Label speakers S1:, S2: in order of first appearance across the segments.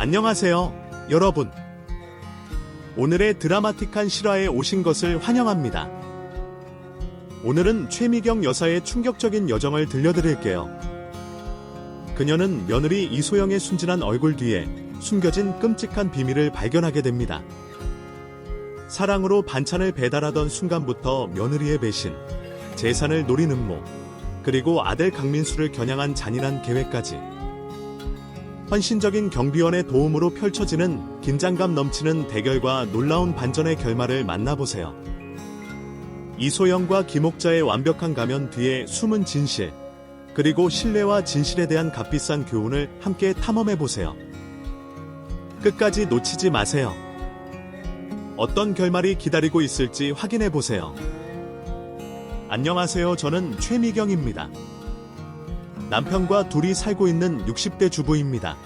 S1: 안녕하세요, 여러분. 오늘의 드라마틱한 실화에 오신 것을 환영합니다. 오늘은 최미경 여사의 충격적인 여정을 들려드릴게요. 그녀는 며느리 이소영의 순진한 얼굴 뒤에 숨겨진 끔찍한 비밀을 발견하게 됩니다. 사랑으로 반찬을 배달하던 순간부터 며느리의 배신, 재산을 노린 음모, 그리고 아들 강민수를 겨냥한 잔인한 계획까지. 헌신적인 경비원의 도움으로 펼쳐지는 긴장감 넘치는 대결과 놀라운 반전의 결말을 만나보세요. 이소영과 김옥자의 완벽한 가면 뒤에 숨은 진실, 그리고 신뢰와 진실에 대한 값비싼 교훈을 함께 탐험해보세요. 끝까지 놓치지 마세요. 어떤 결말이 기다리고 있을지 확인해보세요. 안녕하세요. 저는 최미경입니다. 남편과 둘이 살고 있는 60대 주부입니다.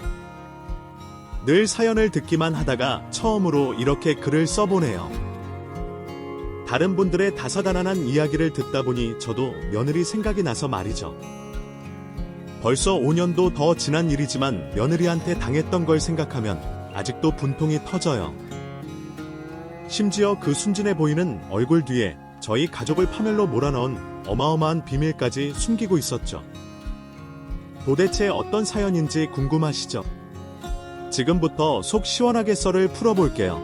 S1: 늘 사연을 듣기만 하다가 처음으로 이렇게 글을 써보네요. 다른 분들의 다사다난한 이야기를 듣다 보니 저도 며느리 생각이 나서 말이죠. 벌써 5년도 더 지난 일이지만 며느리한테 당했던 걸 생각하면 아직도 분통이 터져요. 심지어 그 순진해 보이는 얼굴 뒤에 저희 가족을 파멸로 몰아넣은 어마어마한 비밀까지 숨기고 있었죠. 도대체 어떤 사연인지 궁금하시죠? 지금부터 속 시원하게 썰을 풀어볼게요.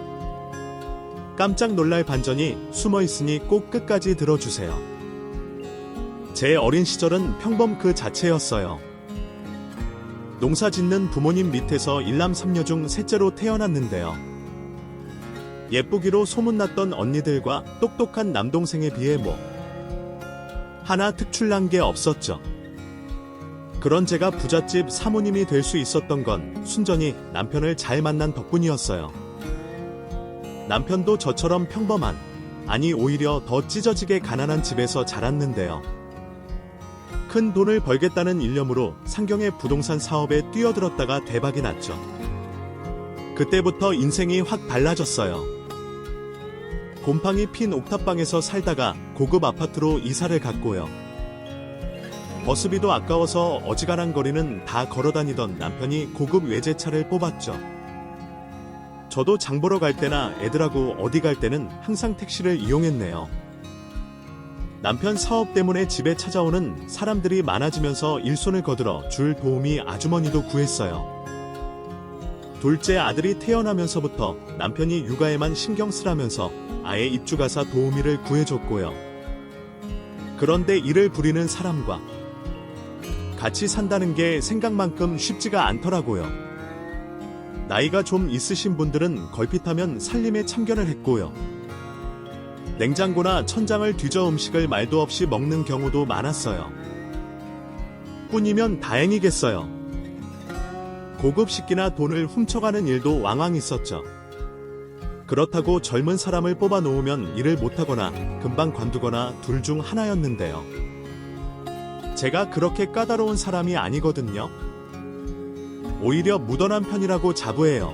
S1: 깜짝 놀랄 반전이 숨어있으니 꼭 끝까지 들어주세요. 제 어린 시절은 평범 그 자체였어요. 농사 짓는 부모님 밑에서 일남 삼녀 중 셋째로 태어났는데요. 예쁘기로 소문났던 언니들과 똑똑한 남동생에 비해 하나 특출난 게 없었죠. 그런 제가 부잣집 사모님이 될 수 있었던 건 순전히 남편을 잘 만난 덕분이었어요. 남편도 저처럼 평범한, 아니 오히려 더 찢어지게 가난한 집에서 자랐는데요. 큰 돈을 벌겠다는 일념으로 상경의 부동산 사업에 뛰어들었다가 대박이 났죠. 그때부터 인생이 확 달라졌어요. 곰팡이 핀 옥탑방에서 살다가 고급 아파트로 이사를 갔고요. 버스비도 아까워서 어지간한 거리는 다 걸어다니던 남편이 고급 외제차를 뽑았죠. 저도 장 보러 갈 때나 애들하고 어디 갈 때는 항상 택시를 이용했네요. 남편 사업 때문에 집에 찾아오는 사람들이 많아지면서 일손을 거들어 줄 도우미 아주머니도 구했어요. 둘째 아들이 태어나면서부터 남편이 육아에만 신경 쓰라면서 아예 입주가사 도우미를 구해줬고요. 그런데 일을 부리는 사람과 같이 산다는 게 생각만큼 쉽지가 않더라고요. 나이가 좀 있으신 분들은 걸핏하면 살림에 참견을 했고요. 냉장고나 천장을 뒤져 음식을 말도 없이 먹는 경우도 많았어요. 뿐이면 다행이겠어요. 고급 식기나 돈을 훔쳐가는 일도 왕왕 있었죠. 그렇다고 젊은 사람을 뽑아 놓으면 일을 못하거나 금방 관두거나 둘 중 하나였는데요. 제가 그렇게 까다로운 사람이 아니거든요. 오히려 무던한 편이라고 자부해요.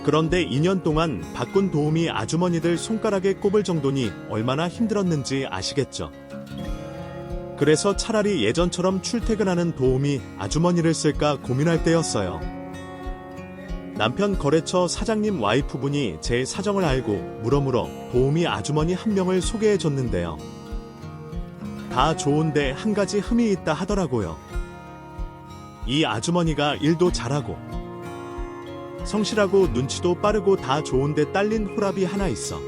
S1: 그런데 2년 동안 바꾼 도우미 아주머니들 손가락에 꼽을 정도니 얼마나 힘들었는지 아시겠죠. 그래서 차라리 예전처럼 출퇴근하는 도우미 아주머니를 쓸까 고민할 때였어요. 남편 거래처 사장님 와이프분이 제 사정을 알고 물어물어 도우미 아주머니 한 명을 소개해줬는데요. 다 좋은데 한 가지 흠이 있다 하더라고요. 이 아주머니가 일도 잘하고 성실하고 눈치도 빠르고 다 좋은데 딸린 호랍이 하나 있어.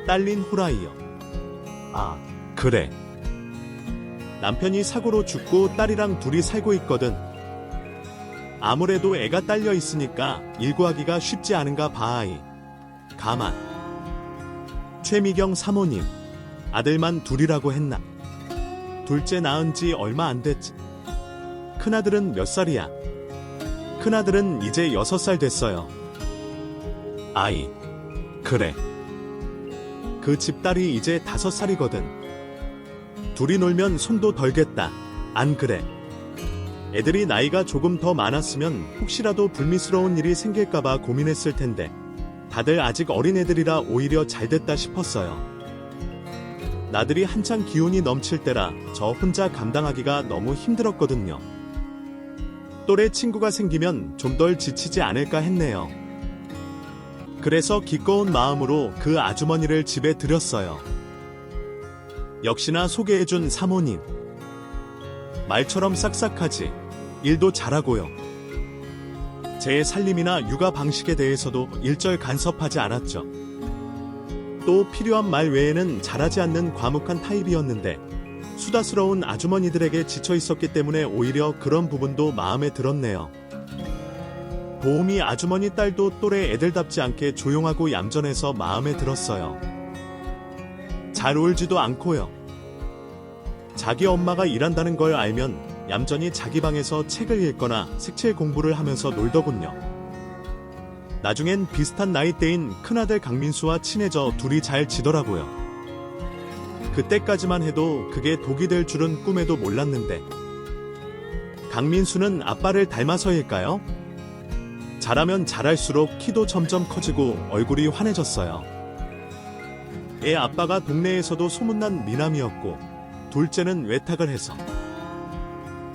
S1: 딸린 호라이요. 아, 그래. 남편이 사고로 죽고 딸이랑 둘이 살고 있거든. 아무래도 애가 딸려 있으니까 일구하기가 쉽지 않은가 봐. 가만. 최미경 사모님, 아들만 둘이라고 했나? 둘째 낳은 지 얼마 안 됐지. 큰아들은 몇 살이야? 큰아들은 이제 6살 됐어요. 아이, 그래. 그 집딸이 이제 5살이거든. 둘이 놀면 손도 덜겠다. 안 그래? 애들이 나이가 조금 더 많았으면 혹시라도 불미스러운 일이 생길까봐 고민했을 텐데 다들 아직 어린애들이라 오히려 잘됐다 싶었어요. 나들이 한창 기운이 넘칠 때라 저 혼자 감당하기가 너무 힘들었거든요. 또래 친구가 생기면 좀 덜 지치지 않을까 했네요. 그래서 기꺼운 마음으로 그 아주머니를 집에 들였어요. 역시나 소개해준 사모님. 말처럼 싹싹하지, 일도 잘하고요. 제 살림이나 육아 방식에 대해서도 일절 간섭하지 않았죠. 또 필요한 말 외에는 잘하지 않는 과묵한 타입이었는데 수다스러운 아주머니들에게 지쳐 있었기 때문에 오히려 그런 부분도 마음에 들었네요. 도우미 아주머니 딸도 또래 애들답지 않게 조용하고 얌전해서 마음에 들었어요. 잘 울지도 않고요. 자기 엄마가 일한다는 걸 알면 얌전히 자기 방에서 책을 읽거나 색칠 공부를 하면서 놀더군요. 나중엔 비슷한 나이대인 큰아들 강민수와 친해져 둘이 잘 지더라고요. 그때까지만 해도 그게 독이 될 줄은 꿈에도 몰랐는데. 강민수는 아빠를 닮아서일까요? 자라면 자랄수록 키도 점점 커지고 얼굴이 환해졌어요. 애 아빠가 동네에서도 소문난 미남이었고 둘째는 외탁을 해서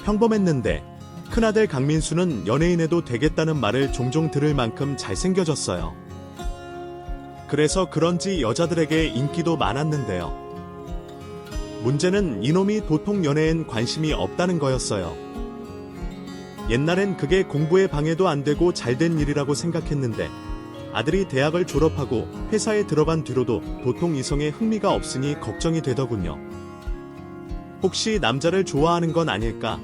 S1: 평범했는데 큰아들 강민수는 연예인해도 되겠다는 말을 종종 들을 만큼 잘생겨졌어요. 그래서 그런지 여자들에게 인기도 많았는데요. 문제는 이놈이 도통 연애엔 관심이 없다는 거였어요. 옛날엔 그게 공부에 방해도 안 되고 잘된 일이라고 생각했는데 아들이 대학을 졸업하고 회사에 들어간 뒤로도 도통 이성에 흥미가 없으니 걱정이 되더군요. 혹시 남자를 좋아하는 건 아닐까?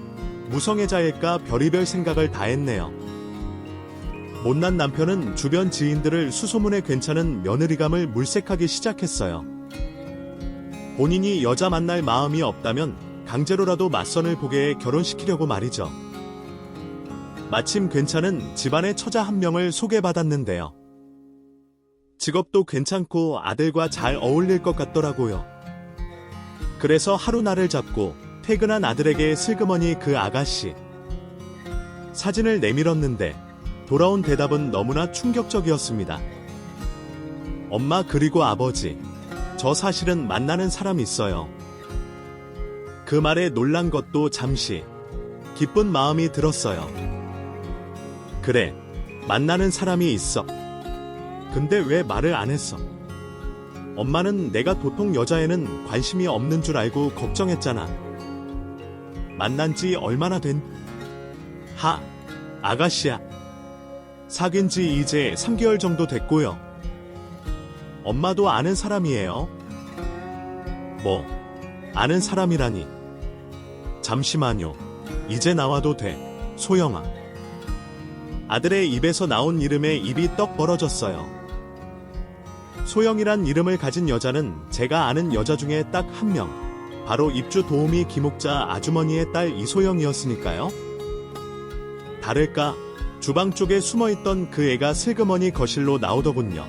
S1: 무성애자일까? 별의별 생각을 다 했네요. 못난 남편은 주변 지인들을 수소문에 괜찮은 며느리감을 물색하기 시작했어요. 본인이 여자 만날 마음이 없다면 강제로라도 맞선을 보게 해 결혼시키려고 말이죠. 마침 괜찮은 집안의 처자 한 명을 소개받았는데요. 직업도 괜찮고 아들과 잘 어울릴 것 같더라고요. 그래서 하루 날을 잡고 퇴근한 아들에게 슬그머니 그 아가씨 사진을 내밀었는데 돌아온 대답은 너무나 충격적이었습니다. 엄마 그리고 아버지, 저 사실은 만나는 사람 있어요. 그 말에 놀란 것도 잠시 기쁜 마음이 들었어요. 그래, 만나는 사람이 있어. 근데 왜 말을 안 했어? 엄마는 내가 도통 여자애는 관심이 없는 줄 알고 걱정했잖아. 만난 지 얼마나 된? 아가씨야. 사귄 지 이제 3개월 정도 됐고요. 엄마도 아는 사람이에요. 뭐, 아는 사람이라니. 잠시만요. 이제 나와도 돼, 소영아. 아들의 입에서 나온 이름에 입이 떡 벌어졌어요. 소영이란 이름을 가진 여자는 제가 아는 여자 중에 딱 한 명, 바로 입주 도우미 김옥자 아주머니의 딸 이소영이었으니까요. 다를까, 주방 쪽에 숨어있던 그 애가 슬그머니 거실로 나오더군요.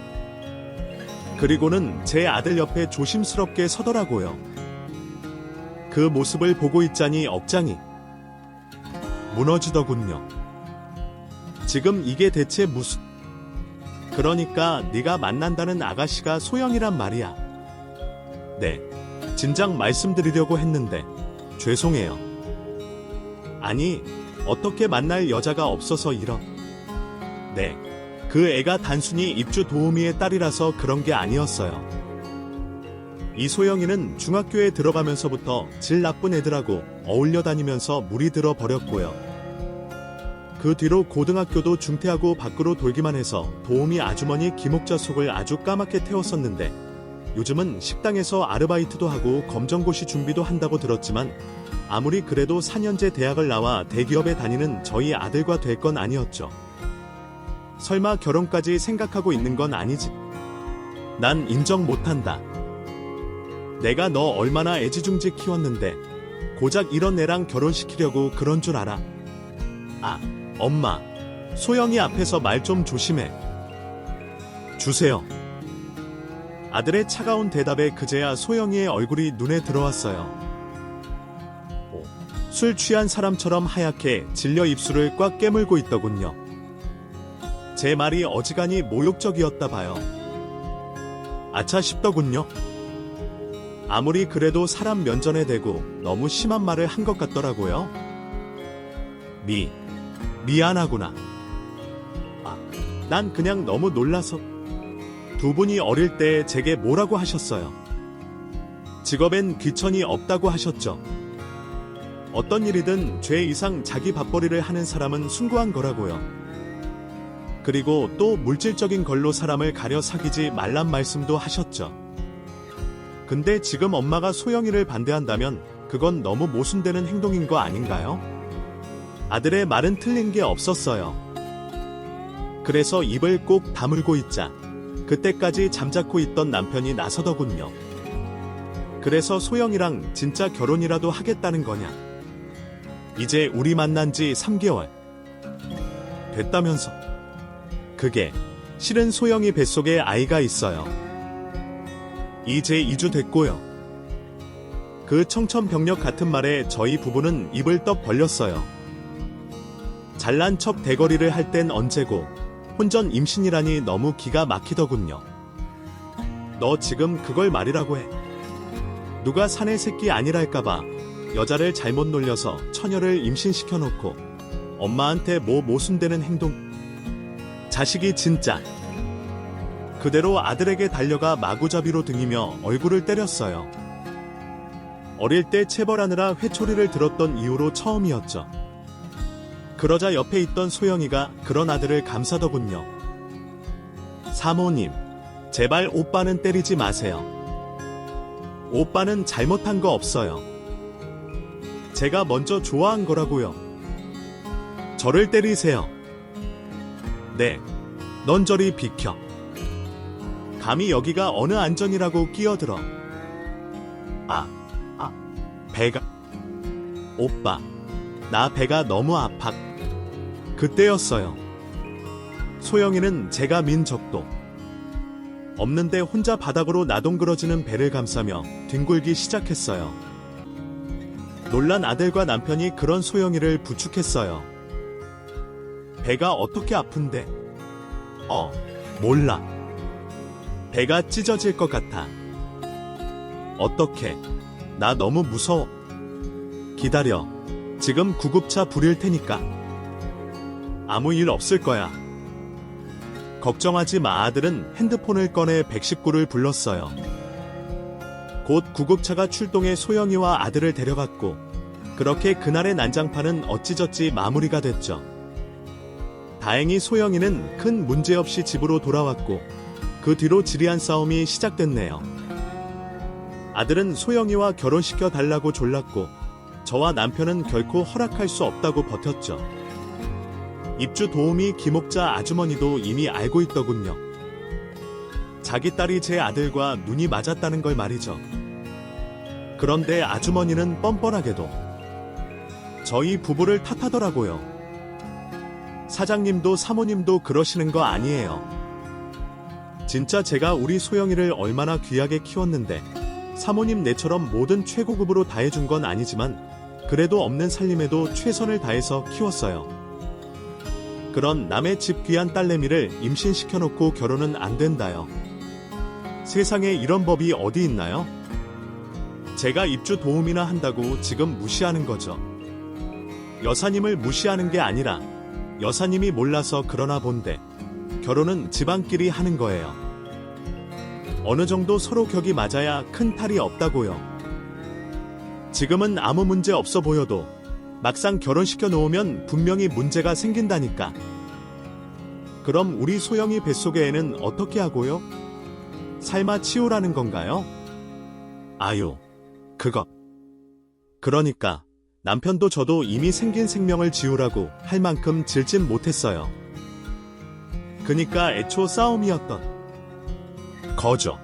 S1: 그리고는 제 아들 옆에 조심스럽게 서더라고요. 그 모습을 보고 있자니 억장이 무너지더군요. 지금 이게 대체 무슨... 그러니까 네가 만난다는 아가씨가 소영이란 말이야. 네, 진작 말씀드리려고 했는데 죄송해요. 아니, 어떻게 만날 여자가 없어서 이런... 네, 그 애가 단순히 입주 도우미의 딸이라서 그런 게 아니었어요. 이소영이는 중학교에 들어가면서부터 질 나쁜 애들하고 어울려 다니면서 물이 들어 버렸고요. 그 뒤로 고등학교도 중퇴하고 밖으로 돌기만 해서 도우미 아주머니 김옥자 속을 아주 까맣게 태웠었는데 요즘은 식당에서 아르바이트도 하고 검정고시 준비도 한다고 들었지만 아무리 그래도 4년제 대학을 나와 대기업에 다니는 저희 아들과 될 건 아니었죠. 설마 결혼까지 생각하고 있는 건 아니지? 난 인정 못한다. 내가 너 얼마나 애지중지 키웠는데 고작 이런 애랑 결혼시키려고 그런 줄 알아? 엄마, 소영이 앞에서 말 좀 조심해. 주세요. 아들의 차가운 대답에 그제야 소영이의 얼굴이 눈에 들어왔어요. 술 취한 사람처럼 하얗게 질려 입술을 꽉 깨물고 있더군요. 제 말이 어지간히 모욕적이었다 봐요. 아차 싶더군요. 아무리 그래도 사람 면전에 대고 너무 심한 말을 한 것 같더라고요. 미안하구나. 난 그냥 너무 놀라서. 두 분이 어릴 때 제게 뭐라고 하셨어요? 직업엔 귀천이 없다고 하셨죠. 어떤 일이든 죄 이상 자기 밥벌이를 하는 사람은 숭고한 거라고요. 그리고 또 물질적인 걸로 사람을 가려 사귀지 말란 말씀도 하셨죠. 근데 지금 엄마가 소영이를 반대한다면 그건 너무 모순되는 행동인 거 아닌가요? 아들의 말은 틀린 게 없었어요. 그래서 입을 꼭 다물고 있자 그때까지 잠자코 있던 남편이 나서더군요. 그래서 소영이랑 진짜 결혼이라도 하겠다는 거냐? 이제 우리 만난 지 3개월 됐다면서. 그게 실은 소영이 뱃속에 아이가 있어요. 이제 2주 됐고요. 그 청천벽력 같은 말에 저희 부부는 입을 떡 벌렸어요. 잘난 척 대거리를 할 땐 언제고 혼전 임신이라니 너무 기가 막히더군요. 너 지금 그걸 말이라고 해. 누가 사내 새끼 아니랄까봐 여자를 잘못 놀려서 처녀를 임신시켜놓고 엄마한테 뭐 모순되는 행동. 자식이 진짜. 그대로 아들에게 달려가 마구잡이로 등이며 얼굴을 때렸어요. 어릴 때 체벌하느라 회초리를 들었던 이후로 처음이었죠. 그러자 옆에 있던 소영이가 그런 아들을 감싸더군요. 사모님, 제발 오빠는 때리지 마세요. 오빠는 잘못한 거 없어요. 제가 먼저 좋아한 거라고요. 저를 때리세요. 네, 넌 저리 비켜. 감히 여기가 어느 안전이라고 끼어들어. 배가. 오빠, 나 배가 너무 아파. 그때였어요. 소영이는 제가 민 적도 없는데 혼자 바닥으로 나동그러지는 배를 감싸며 뒹굴기 시작했어요. 놀란 아들과 남편이 그런 소영이를 부축했어요. 배가 어떻게 아픈데? 몰라. 배가 찢어질 것 같아. 어떡해. 나 너무 무서워. 기다려. 지금 구급차 부릴 테니까. 아무 일 없을 거야. 걱정하지 마. 아들은 핸드폰을 꺼내 119를 불렀어요. 곧 구급차가 출동해 소영이와 아들을 데려갔고 그렇게 그날의 난장판은 어찌저찌 마무리가 됐죠. 다행히 소영이는 큰 문제 없이 집으로 돌아왔고 그 뒤로 지리한 싸움이 시작됐네요. 아들은 소영이와 결혼시켜 달라고 졸랐고 저와 남편은 결코 허락할 수 없다고 버텼죠. 입주 도우미 김옥자 아주머니도 이미 알고 있더군요. 자기 딸이 제 아들과 눈이 맞았다는 걸 말이죠. 그런데 아주머니는 뻔뻔하게도 저희 부부를 탓하더라고요. 사장님도 사모님도 그러시는 거 아니에요. 진짜 제가 우리 소영이를 얼마나 귀하게 키웠는데 사모님 네처럼 모든 최고급으로 다 해준 건 아니지만 그래도 없는 살림에도 최선을 다해서 키웠어요. 그런 남의 집 귀한 딸내미를 임신시켜놓고 결혼은 안 된다요. 세상에 이런 법이 어디 있나요? 제가 입주 도우미나 한다고 지금 무시하는 거죠. 여사님을 무시하는 게 아니라 여사님이 몰라서 그러나 본데 결혼은 집안끼리 하는 거예요. 어느 정도 서로 격이 맞아야 큰 탈이 없다고요. 지금은 아무 문제 없어 보여도 막상 결혼시켜 놓으면 분명히 문제가 생긴다니까. 그럼 우리 소영이 뱃속의 애는 어떻게 하고요? 삶아 치우라는 건가요? 아유, 그거. 그러니까 남편도 저도 이미 생긴 생명을 지우라고 할 만큼 질진 못했어요. 그니까 애초 싸움이었던 거죠.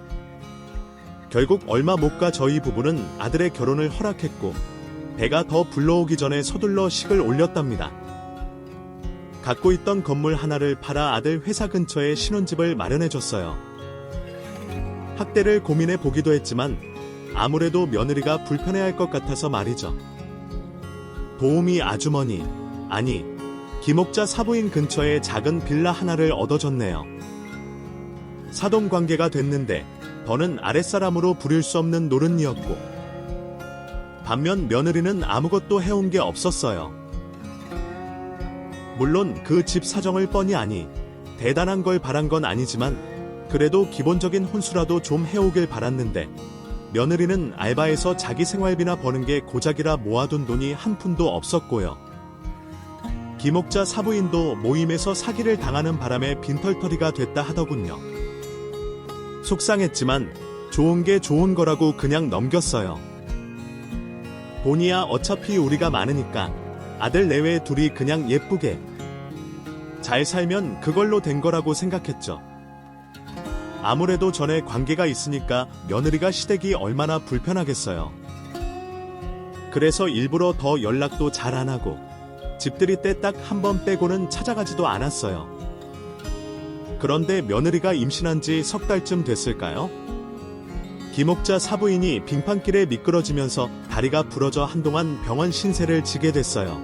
S1: 결국 얼마 못 가 저희 부부는 아들의 결혼을 허락했고 배가 더 불러오기 전에 서둘러 식을 올렸답니다. 갖고 있던 건물 하나를 팔아 아들 회사 근처에 신혼집을 마련해줬어요. 학대를 고민해 보기도 했지만 아무래도 며느리가 불편해할 것 같아서 말이죠. 도우미 아주머니, 아니 김옥자 사부인 근처에 작은 빌라 하나를 얻어줬네요. 사돈관계가 됐는데 더는 아랫사람으로 부릴 수 없는 노른이었고 반면 며느리는 아무것도 해온 게 없었어요. 물론 그 집 사정을 뻔히 아니 대단한 걸 바란 건 아니지만 그래도 기본적인 혼수라도 좀 해오길 바랐는데 며느리는 알바해서 자기 생활비나 버는 게 고작이라 모아둔 돈이 한 푼도 없었고요. 김옥자 사부인도 모임에서 사기를 당하는 바람에 빈털터리가 됐다 하더군요. 속상했지만 좋은 게 좋은 거라고 그냥 넘겼어요. 본이야 어차피 우리가 많으니까 아들 내외 둘이 그냥 예쁘게 잘 살면 그걸로 된 거라고 생각했죠. 아무래도 전에 관계가 있으니까 며느리가 시댁이 얼마나 불편하겠어요. 그래서 일부러 더 연락도 잘 안 하고 집들이 때 딱 한 번 빼고는 찾아가지도 않았어요. 그런데 며느리가 임신한 지 석 달쯤 됐을까요? 김옥자 사부인이 빙판길에 미끄러지면서 다리가 부러져 한동안 병원 신세를 지게 됐어요.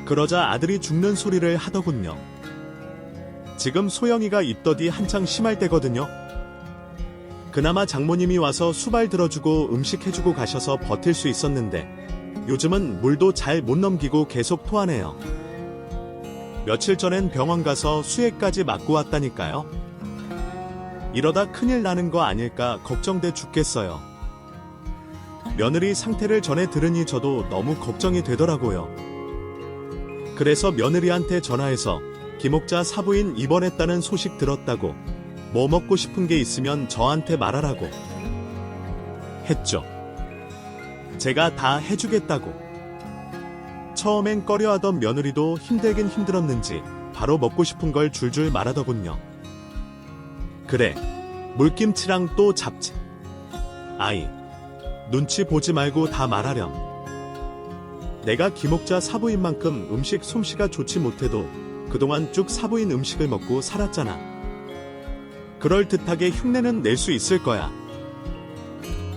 S1: 그러자 아들이 죽는 소리를 하더군요. 지금 소영이가 입덧이 한창 심할 때거든요. 그나마 장모님이 와서 수발 들어주고 음식 해주고 가셔서 버틸 수 있었는데 요즘은 물도 잘 못 넘기고 계속 토하네요. 며칠 전엔 병원 가서 수액까지 맞고 왔다니까요. 이러다 큰일 나는 거 아닐까 걱정돼 죽겠어요. 며느리 상태를 전해 들으니 저도 너무 걱정이 되더라고요. 그래서 며느리한테 전화해서 김옥자 사부인 입원했다는 소식 들었다고 뭐 먹고 싶은 게 있으면 저한테 말하라고 했죠. 제가 다 해주겠다고. 처음엔 꺼려하던 며느리도 힘들긴 힘들었는지 바로 먹고 싶은 걸 줄줄 말하더군요. 그래, 물김치랑 또 잡채. 아이, 눈치 보지 말고 다 말하렴. 내가 김옥자 사부인만큼 음식 솜씨가 좋지 못해도 그동안 쭉 사부인 음식을 먹고 살았잖아. 그럴듯하게 흉내는 낼 수 있을 거야.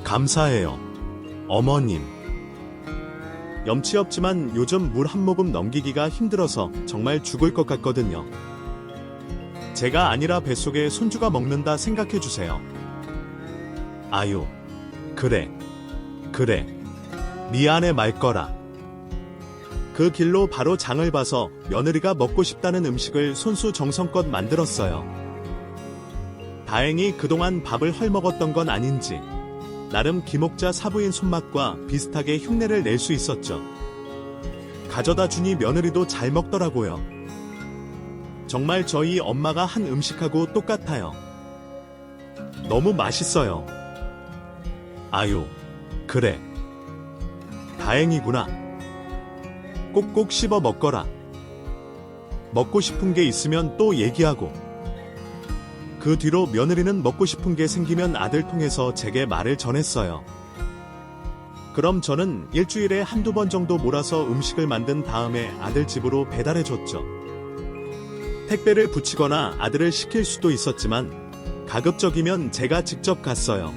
S1: 감사해요, 어머님. 염치 없지만 요즘 물 한 모금 넘기기가 힘들어서 정말 죽을 것 같거든요. 제가 아니라 뱃속에 손주가 먹는다 생각해주세요. 아유, 그래. 미안해 말거라. 그 길로 바로 장을 봐서 며느리가 먹고 싶다는 음식을 손수 정성껏 만들었어요. 다행히 그동안 밥을 헐먹었던 건 아닌지 나름 김옥자 사부인 손맛과 비슷하게 흉내를 낼 수 있었죠. 가져다 주니 며느리도 잘 먹더라고요. 정말 저희 엄마가 한 음식하고 똑같아요. 너무 맛있어요. 아유, 그래. 다행이구나. 꼭꼭 씹어 먹거라. 먹고 싶은 게 있으면 또 얘기하고. 그 뒤로 며느리는 먹고 싶은 게 생기면 아들 통해서 제게 말을 전했어요. 그럼 저는 일주일에 한두 번 정도 몰아서 음식을 만든 다음에 아들 집으로 배달해줬죠. 택배를 붙이거나 아들을 시킬 수도 있었지만 가급적이면 제가 직접 갔어요.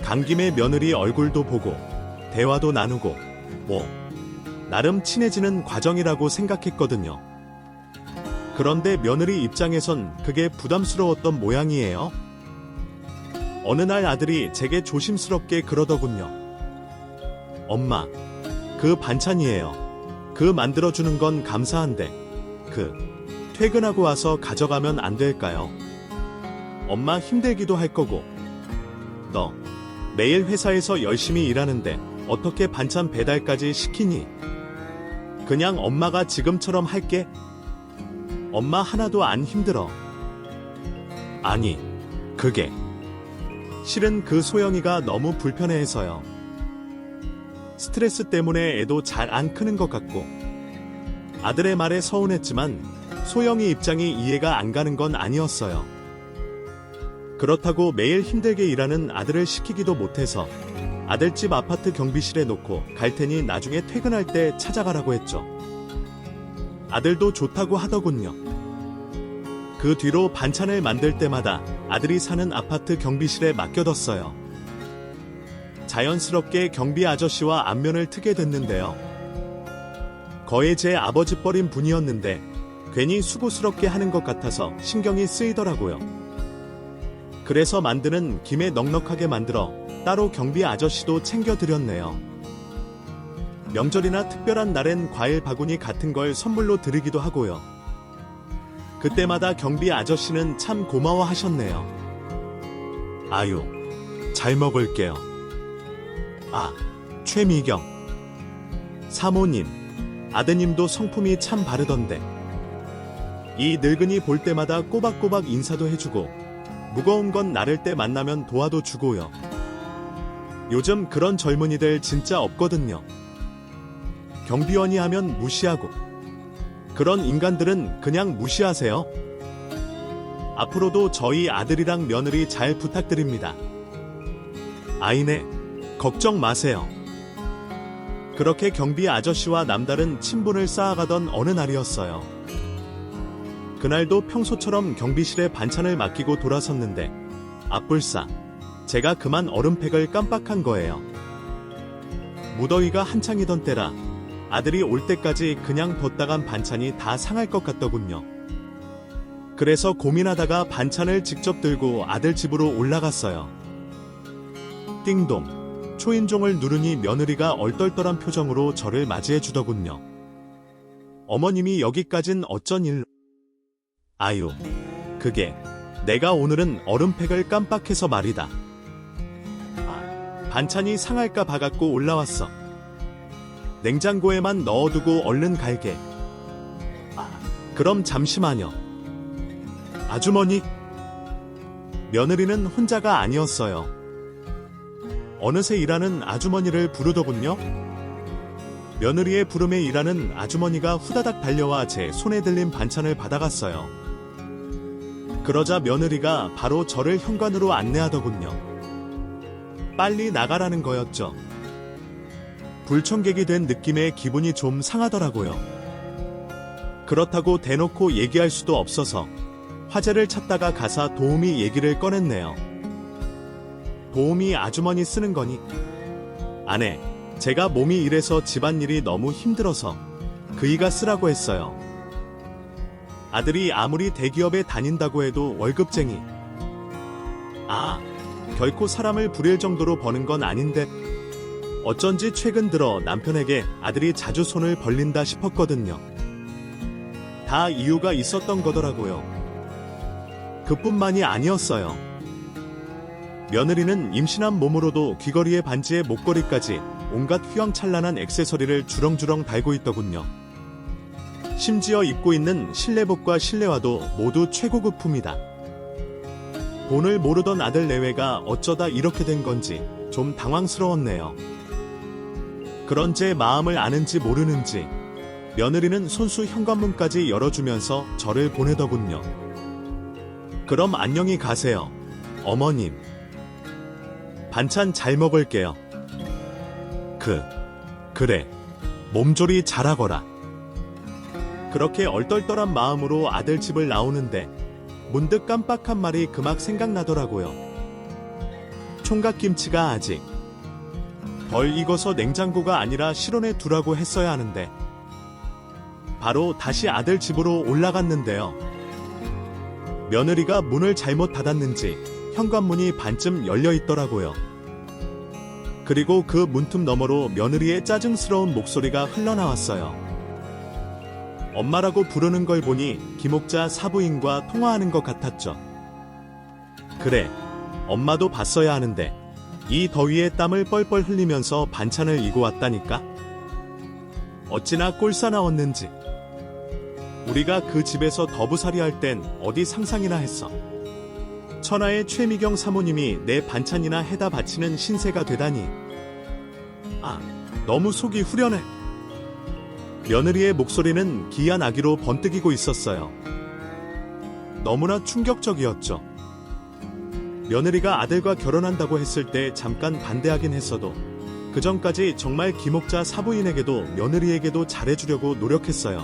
S1: 간 김에 며느리 얼굴도 보고 대화도 나누고 나름 친해지는 과정이라고 생각했거든요. 그런데 며느리 입장에선 그게 부담스러웠던 모양이에요. 어느 날 아들이 제게 조심스럽게 그러더군요. 엄마, 그 반찬이에요. 그 만들어주는 건 감사한데 퇴근하고 와서 가져가면 안 될까요? 엄마 힘들기도 할 거고 너 매일 회사에서 열심히 일하는데 어떻게 반찬 배달까지 시키니? 그냥 엄마가 지금처럼 할게. 엄마 하나도 안 힘들어. 아니, 그게 실은 그 소영이가 너무 불편해해서요. 스트레스 때문에 애도 잘 안 크는 것 같고 아들의 말에 서운했지만 소영이 입장이 이해가 안 가는 건 아니었어요. 그렇다고 매일 힘들게 일하는 아들을 시키기도 못해서 아들집 아파트 경비실에 놓고 갈 테니 나중에 퇴근할 때 찾아가라고 했죠. 아들도 좋다고 하더군요. 그 뒤로 반찬을 만들 때마다 아들이 사는 아파트 경비실에 맡겨뒀어요. 자연스럽게 경비 아저씨와 안면을 트게 됐는데요. 거의 제 아버지 뻘인 분이었는데 괜히 수고스럽게 하는 것 같아서 신경이 쓰이더라고요. 그래서 만드는 김에 넉넉하게 만들어 따로 경비 아저씨도 챙겨드렸네요. 명절이나 특별한 날엔 과일 바구니 같은 걸 선물로 드리기도 하고요. 그때마다 경비 아저씨는 참 고마워하셨네요. 아유, 잘 먹을게요. 아, 최미경. 사모님, 아드님도 성품이 참 바르던데. 이 늙은이 볼 때마다 꼬박꼬박 인사도 해주고 무거운 건 나를 때 만나면 도와도 주고요. 요즘 그런 젊은이들 진짜 없거든요. 경비원이 하면 무시하고 그런 인간들은 그냥 무시하세요. 앞으로도 저희 아들이랑 며느리 잘 부탁드립니다. 아이네, 걱정 마세요. 그렇게 경비 아저씨와 남다른 친분을 쌓아가던 어느 날이었어요. 그날도 평소처럼 경비실에 반찬을 맡기고 돌아섰는데 앞불싸 제가 그만 얼음팩을 깜빡한 거예요. 무더위가 한창이던 때라 아들이 올 때까지 그냥 뒀다간 반찬이 다 상할 것 같더군요. 그래서 고민하다가 반찬을 직접 들고 아들 집으로 올라갔어요. 띵동, 초인종을 누르니 며느리가 얼떨떨한 표정으로 저를 맞이해 주더군요. 어머님이 여기까진 어쩐 일로? 아유, 그게 내가 오늘은 얼음팩을 깜빡해서 말이다. 반찬이 상할까 봐갖고 올라왔어. 냉장고에만 넣어두고 얼른 갈게. 그럼 잠시만요. 아주머니. 며느리는 혼자가 아니었어요. 어느새 일하는 아주머니를 부르더군요. 며느리의 부름에 일하는 아주머니가 후다닥 달려와 제 손에 들린 반찬을 받아갔어요. 그러자 며느리가 바로 저를 현관으로 안내하더군요. 빨리 나가라는 거였죠. 불청객이 된 느낌에 기분이 좀 상하더라고요. 그렇다고 대놓고 얘기할 수도 없어서 화제를 찾다가 가사 도우미 얘기를 꺼냈네요. 도우미 아주머니 쓰는 거니? 아내, 제가 몸이 이래서 집안일이 너무 힘들어서 그이가 쓰라고 했어요. 아들이 아무리 대기업에 다닌다고 해도 월급쟁이. 결코 사람을 부릴 정도로 버는 건 아닌데 어쩐지 최근 들어 남편에게 아들이 자주 손을 벌린다 싶었거든요. 다 이유가 있었던 거더라고요. 그뿐만이 아니었어요. 며느리는 임신한 몸으로도 귀걸이에 반지에 목걸이까지 온갖 휘황찬란한 액세서리를 주렁주렁 달고 있더군요. 심지어 입고 있는 실내복과 실내화도 모두 최고급품이다. 돈을 모르던 아들 내외가 어쩌다 이렇게 된 건지 좀 당황스러웠네요. 그런 제 마음을 아는지 모르는지 며느리는 손수 현관문까지 열어주면서 저를 보내더군요. 그럼 안녕히 가세요, 어머님. 반찬 잘 먹을게요. 그래. 몸조리 잘하거라. 그렇게 얼떨떨한 마음으로 아들 집을 나오는데 문득 깜빡한 말이 그막 생각나더라고요. 총각김치가 아직 덜 익어서 냉장고가 아니라 실온에 두라고 했어야 하는데 바로 다시 아들 집으로 올라갔는데요. 며느리가 문을 잘못 닫았는지 현관문이 반쯤 열려 있더라고요. 그리고 그 문틈 너머로 며느리의 짜증스러운 목소리가 흘러나왔어요. 엄마라고 부르는 걸 보니 김옥자 사부인과 통화하는 것 같았죠. 그래, 엄마도 봤어야 하는데 이 더위에 땀을 뻘뻘 흘리면서 반찬을 이고 왔다니까. 어찌나 꼴사나웠는지. 우리가 그 집에서 더부살이 할 땐 어디 상상이나 했어. 천하의 최미경 사모님이 내 반찬이나 해다 바치는 신세가 되다니. 너무 속이 후련해. 며느리의 목소리는 기이한 아기로 번뜩이고 있었어요. 너무나 충격적이었죠. 며느리가 아들과 결혼한다고 했을 때 잠깐 반대하긴 했어도 그 전까지 정말 김옥자 사부인에게도 며느리에게도 잘해주려고 노력했어요.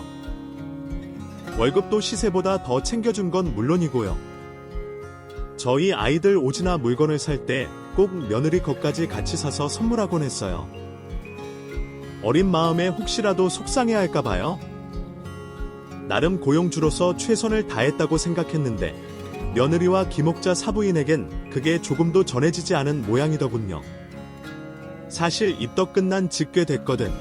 S1: 월급도 시세보다 더 챙겨준 건 물론이고요. 저희 아이들 옷이나 물건을 살 때 꼭 며느리 것까지 같이 사서 선물하곤 했어요. 어린 마음에 혹시라도 속상해할까 봐요. 나름 고용주로서 최선을 다했다고 생각했는데 며느리와 김옥자 사부인에겐 그게 조금도 전해지지 않은 모양이더군요. 사실 입덧 끝난 지 꽤 됐거든.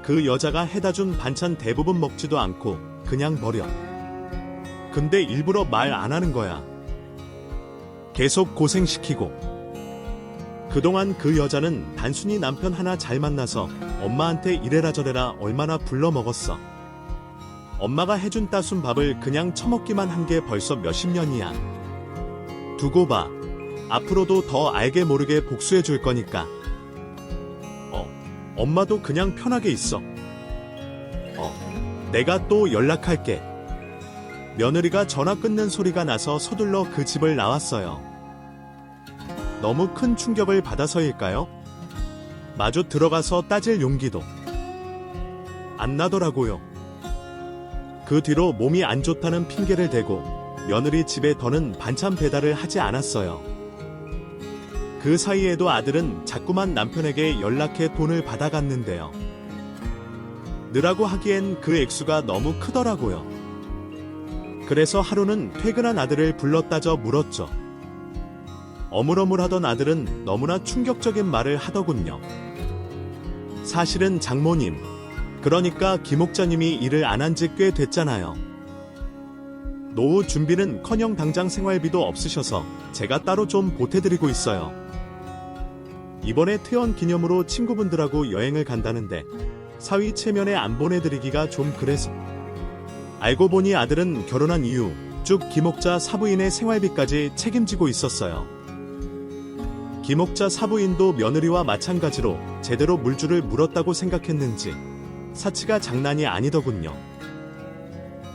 S1: 그 여자가 해다 준 반찬 대부분 먹지도 않고 그냥 버려. 근데 일부러 말 안 하는 거야. 계속 고생시키고. 그동안 그 여자는 단순히 남편 하나 잘 만나서 엄마한테 이래라 저래라 얼마나 불러 먹었어. 엄마가 해준 따순 밥을 그냥 처먹기만 한 게 벌써 몇십 년이야. 두고 봐. 앞으로도 더 알게 모르게 복수해 줄 거니까. 엄마도 그냥 편하게 있어. 내가 또 연락할게. 며느리가 전화 끊는 소리가 나서 서둘러 그 집을 나왔어요. 너무 큰 충격을 받아서일까요? 마저 들어가서 따질 용기도 안 나더라고요. 그 뒤로 몸이 안 좋다는 핑계를 대고 며느리 집에 더는 반찬 배달을 하지 않았어요. 그 사이에도 아들은 자꾸만 남편에게 연락해 돈을 받아갔는데요. 느라고 하기엔 그 액수가 너무 크더라고요. 그래서 하루는 퇴근한 아들을 불러 따져 물었죠. 어물어물하던 아들은 너무나 충격적인 말을 하더군요. 사실은 장모님, 그러니까 김 목자님이 일을 안 한 지 꽤 됐잖아요. 노후 준비는커녕 당장 생활비도 없으셔서 제가 따로 좀 보태드리고 있어요. 이번에 퇴원 기념으로 친구분들하고 여행을 간다는데 사위 체면에 안 보내드리기가 좀 그래서. 알고 보니 아들은 결혼한 이후 쭉 김옥자 사부인의 생활비까지 책임지고 있었어요. 김옥자 사부인도 며느리와 마찬가지로 제대로 물줄을 물었다고 생각했는지 사치가 장난이 아니더군요.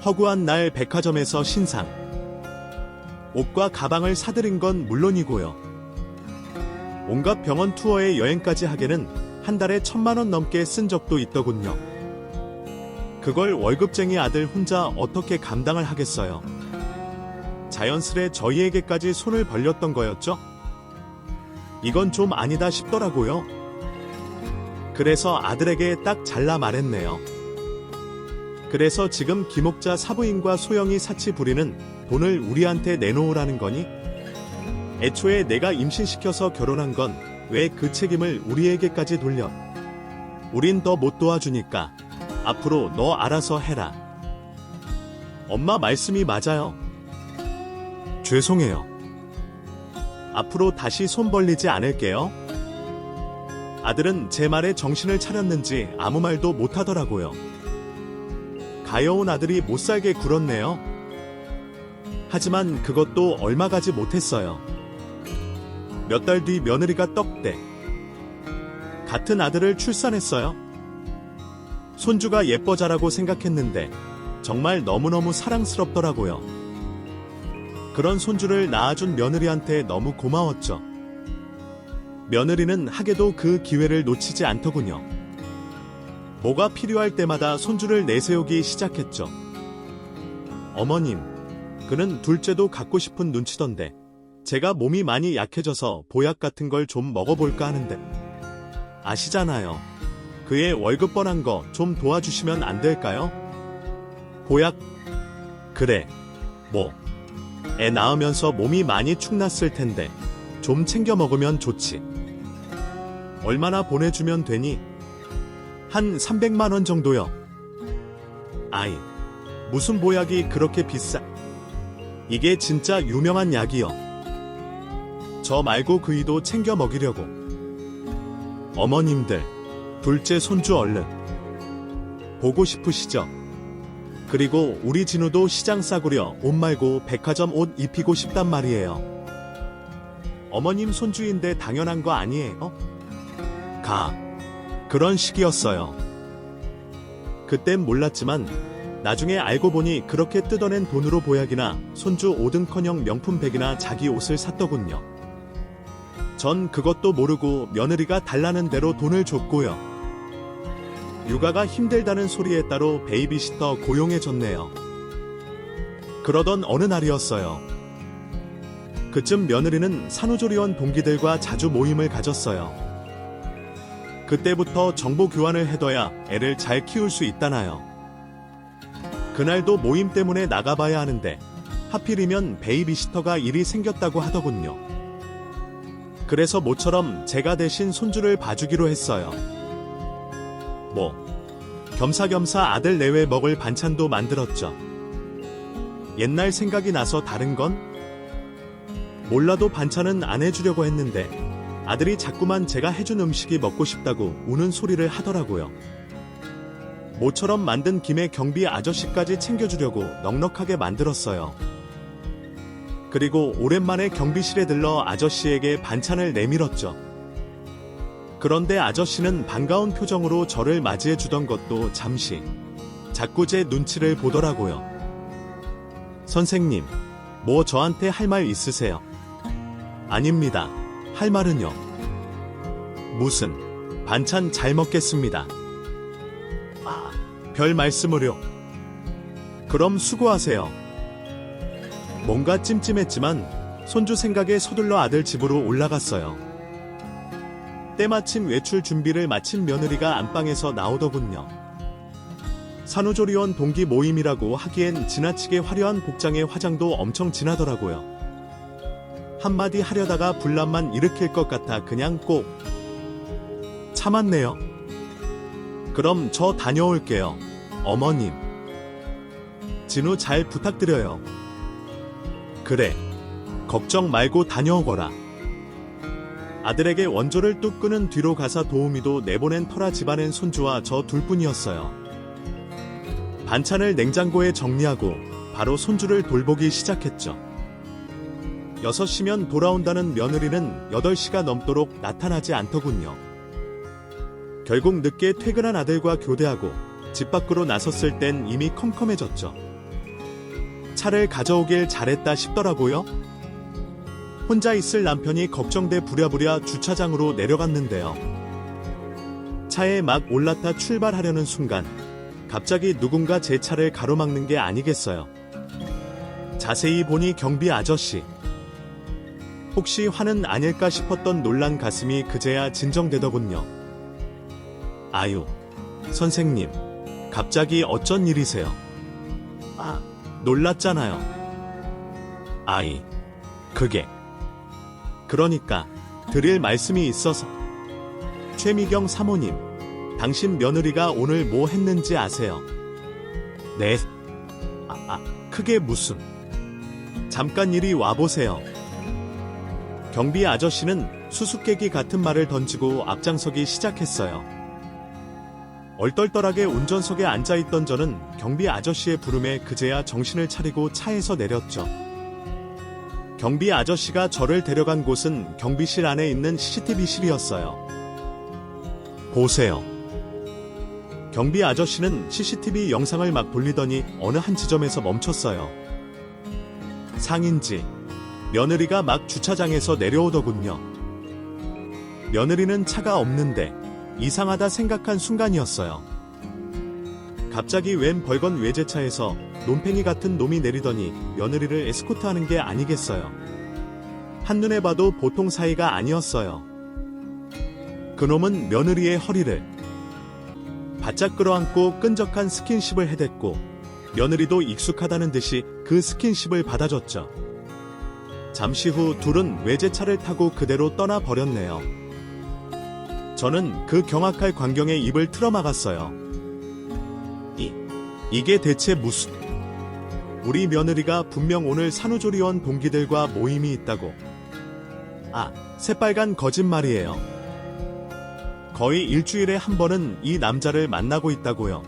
S1: 허구한 날 백화점에서 신상, 옷과 가방을 사들인 건 물론이고요. 온갖 병원 투어에 여행까지 하게는 한 달에 1,000만 원 넘게 쓴 적도 있더군요. 그걸 월급쟁이 아들 혼자 어떻게 감당을 하겠어요. 자연스레 저희에게까지 손을 벌렸던 거였죠? 이건 좀 아니다 싶더라고요. 그래서 아들에게 딱 잘라 말했네요. 그래서 지금 김옥자 사부인과 소영이 사치 부리는 돈을 우리한테 내놓으라는 거니? 애초에 내가 임신시켜서 결혼한 건 왜 그 책임을 우리에게까지 돌려? 우린 더 못 도와주니까 앞으로 너 알아서 해라. 엄마 말씀이 맞아요. 죄송해요. 앞으로 다시 손 벌리지 않을게요. 아들은 제 말에 정신을 차렸는지 아무 말도 못하더라고요. 가여운 아들이 못살게 굴었네요. 하지만 그것도 얼마 가지 못했어요. 몇 달 뒤 며느리가 떡대. 같은 아들을 출산했어요. 손주가 예뻐 자라고 생각했는데 정말 너무너무 사랑스럽더라고요. 그런 손주를 낳아준 며느리한테 너무 고마웠죠. 며느리는 하게도 그 기회를 놓치지 않더군요. 뭐가 필요할 때마다 손주를 내세우기 시작했죠. 어머님, 그는 둘째도 갖고 싶은 눈치던데 제가 몸이 많이 약해져서 보약 같은 걸 좀 먹어볼까 하는데 아시잖아요. 그의 월급 뻔한 거 좀 도와주시면 안 될까요? 보약? 그래, 뭐 애 낳으면서 몸이 많이 축났을 텐데 좀 챙겨 먹으면 좋지. 얼마나 보내주면 되니? 한 300만 원 정도요. 아이, 무슨 보약이 그렇게 비싸? 이게 진짜 유명한 약이요. 저 말고 그이도 챙겨 먹이려고. 어머님들, 둘째 손주 얼른 보고 싶으시죠? 그리고 우리 진우도 시장 싸구려 옷 말고 백화점 옷 입히고 싶단 말이에요. 어머님 손주인데 당연한 거 아니에요? 그런 식이었어요. 그땐 몰랐지만 나중에 알고 보니 그렇게 뜯어낸 돈으로 보약이나 손주 옷은커녕 명품백이나 자기 옷을 샀더군요. 전 그것도 모르고 며느리가 달라는 대로 돈을 줬고요. 육아가 힘들다는 소리에 따로 베이비시터 고용해줬네요. 그러던 어느 날이었어요. 그쯤 며느리는 산후조리원 동기들과 자주 모임을 가졌어요. 그때부터 정보 교환을 해둬야 애를 잘 키울 수 있다나요. 그날도 모임 때문에 나가봐야 하는데 하필이면 베이비시터가 일이 생겼다고 하더군요. 그래서 모처럼 제가 대신 손주를 봐주기로 했어요. 겸사겸사 아들 내외 먹을 반찬도 만들었죠. 옛날 생각이 나서 다른 건? 몰라도 반찬은 안 해주려고 했는데 아들이 자꾸만 제가 해준 음식이 먹고 싶다고 우는 소리를 하더라고요. 모처럼 만든 김에 경비 아저씨까지 챙겨주려고 넉넉하게 만들었어요. 그리고 오랜만에 경비실에 들러 아저씨에게 반찬을 내밀었죠. 그런데 아저씨는 반가운 표정으로 저를 맞이해 주던 것도 잠시 자꾸 제 눈치를 보더라고요. 선생님, 뭐 저한테 할 말 있으세요? 아닙니다. 할 말은요. 무슨 반찬 잘 먹겠습니다. 아, 별 말씀을요. 그럼 수고하세요. 뭔가 찜찜했지만 손주 생각에 서둘러 아들 집으로 올라갔어요. 때마침 외출 준비를 마친 며느리가 안방에서 나오더군요. 산후조리원 동기 모임이라고 하기엔 지나치게 화려한 복장에 화장도 엄청 진하더라고요. 한마디 하려다가 분란만 일으킬 것 같아 그냥 꼭 참았네요. 그럼 저 다녀올게요. 어머님. 진우 잘 부탁드려요. 그래. 걱정 말고 다녀오거라. 아들에게 원조를 뚝 끄는 뒤로 가사 도우미도 내보낸 터라 집안엔 손주와 저 둘뿐이었어요. 반찬을 냉장고에 정리하고 바로 손주를 돌보기 시작했죠. 6시면 돌아온다는 며느리는 8시가 넘도록 나타나지 않더군요. 결국 늦게 퇴근한 아들과 교대하고 집 밖으로 나섰을 땐 이미 컴컴해졌죠. 차를 가져오길 잘했다 싶더라고요. 혼자 있을 남편이 걱정돼 부랴부랴 주차장으로 내려갔는데요. 차에 막 올라타 출발하려는 순간 갑자기 누군가 제 차를 가로막는 게 아니겠어요. 자세히 보니 경비 아저씨. 혹시 화는 아닐까 싶었던 놀란 가슴이 그제야 진정되더군요. 아유, 선생님, 갑자기 어쩐 일이세요? 아, 놀랐잖아요. 아이, 그게. 그러니까 드릴 말씀이 있어서. 최미경 사모님, 당신 며느리가 오늘 뭐 했는지 아세요? 네. 그게 무슨. 잠깐 이리 와보세요. 경비 아저씨는 수수께끼 같은 말을 던지고 앞장서기 시작했어요. 얼떨떨하게 운전석에 앉아있던 저는 경비 아저씨의 부름에 그제야 정신을 차리고 차에서 내렸죠. 경비 아저씨가 저를 데려간 곳은 경비실 안에 있는 CCTV실이었어요. 보세요. 경비 아저씨는 CCTV 영상을 막 돌리더니 어느 한 지점에서 멈췄어요. 상인지 며느리가 막 주차장에서 내려오더군요. 며느리는 차가 없는데 이상하다 생각한 순간이었어요. 갑자기 웬 벌건 외제차에서 논팽이 같은 놈이 내리더니 며느리를 에스코트하는 게 아니겠어요. 한눈에 봐도 보통 사이가 아니었어요. 그놈은 며느리의 허리를 바짝 끌어안고 끈적한 스킨십을 해댔고 며느리도 익숙하다는 듯이 그 스킨십을 받아줬죠. 잠시 후 둘은 외제차를 타고 그대로 떠나버렸네요. 저는 그 경악할 광경에 입을 틀어막았어요. 이게 대체 무슨... 우리 며느리가 분명 오늘 산후조리원 동기들과 모임이 있다고. 새빨간 거짓말이에요. 거의 일주일에 한 번은 이 남자를 만나고 있다고요.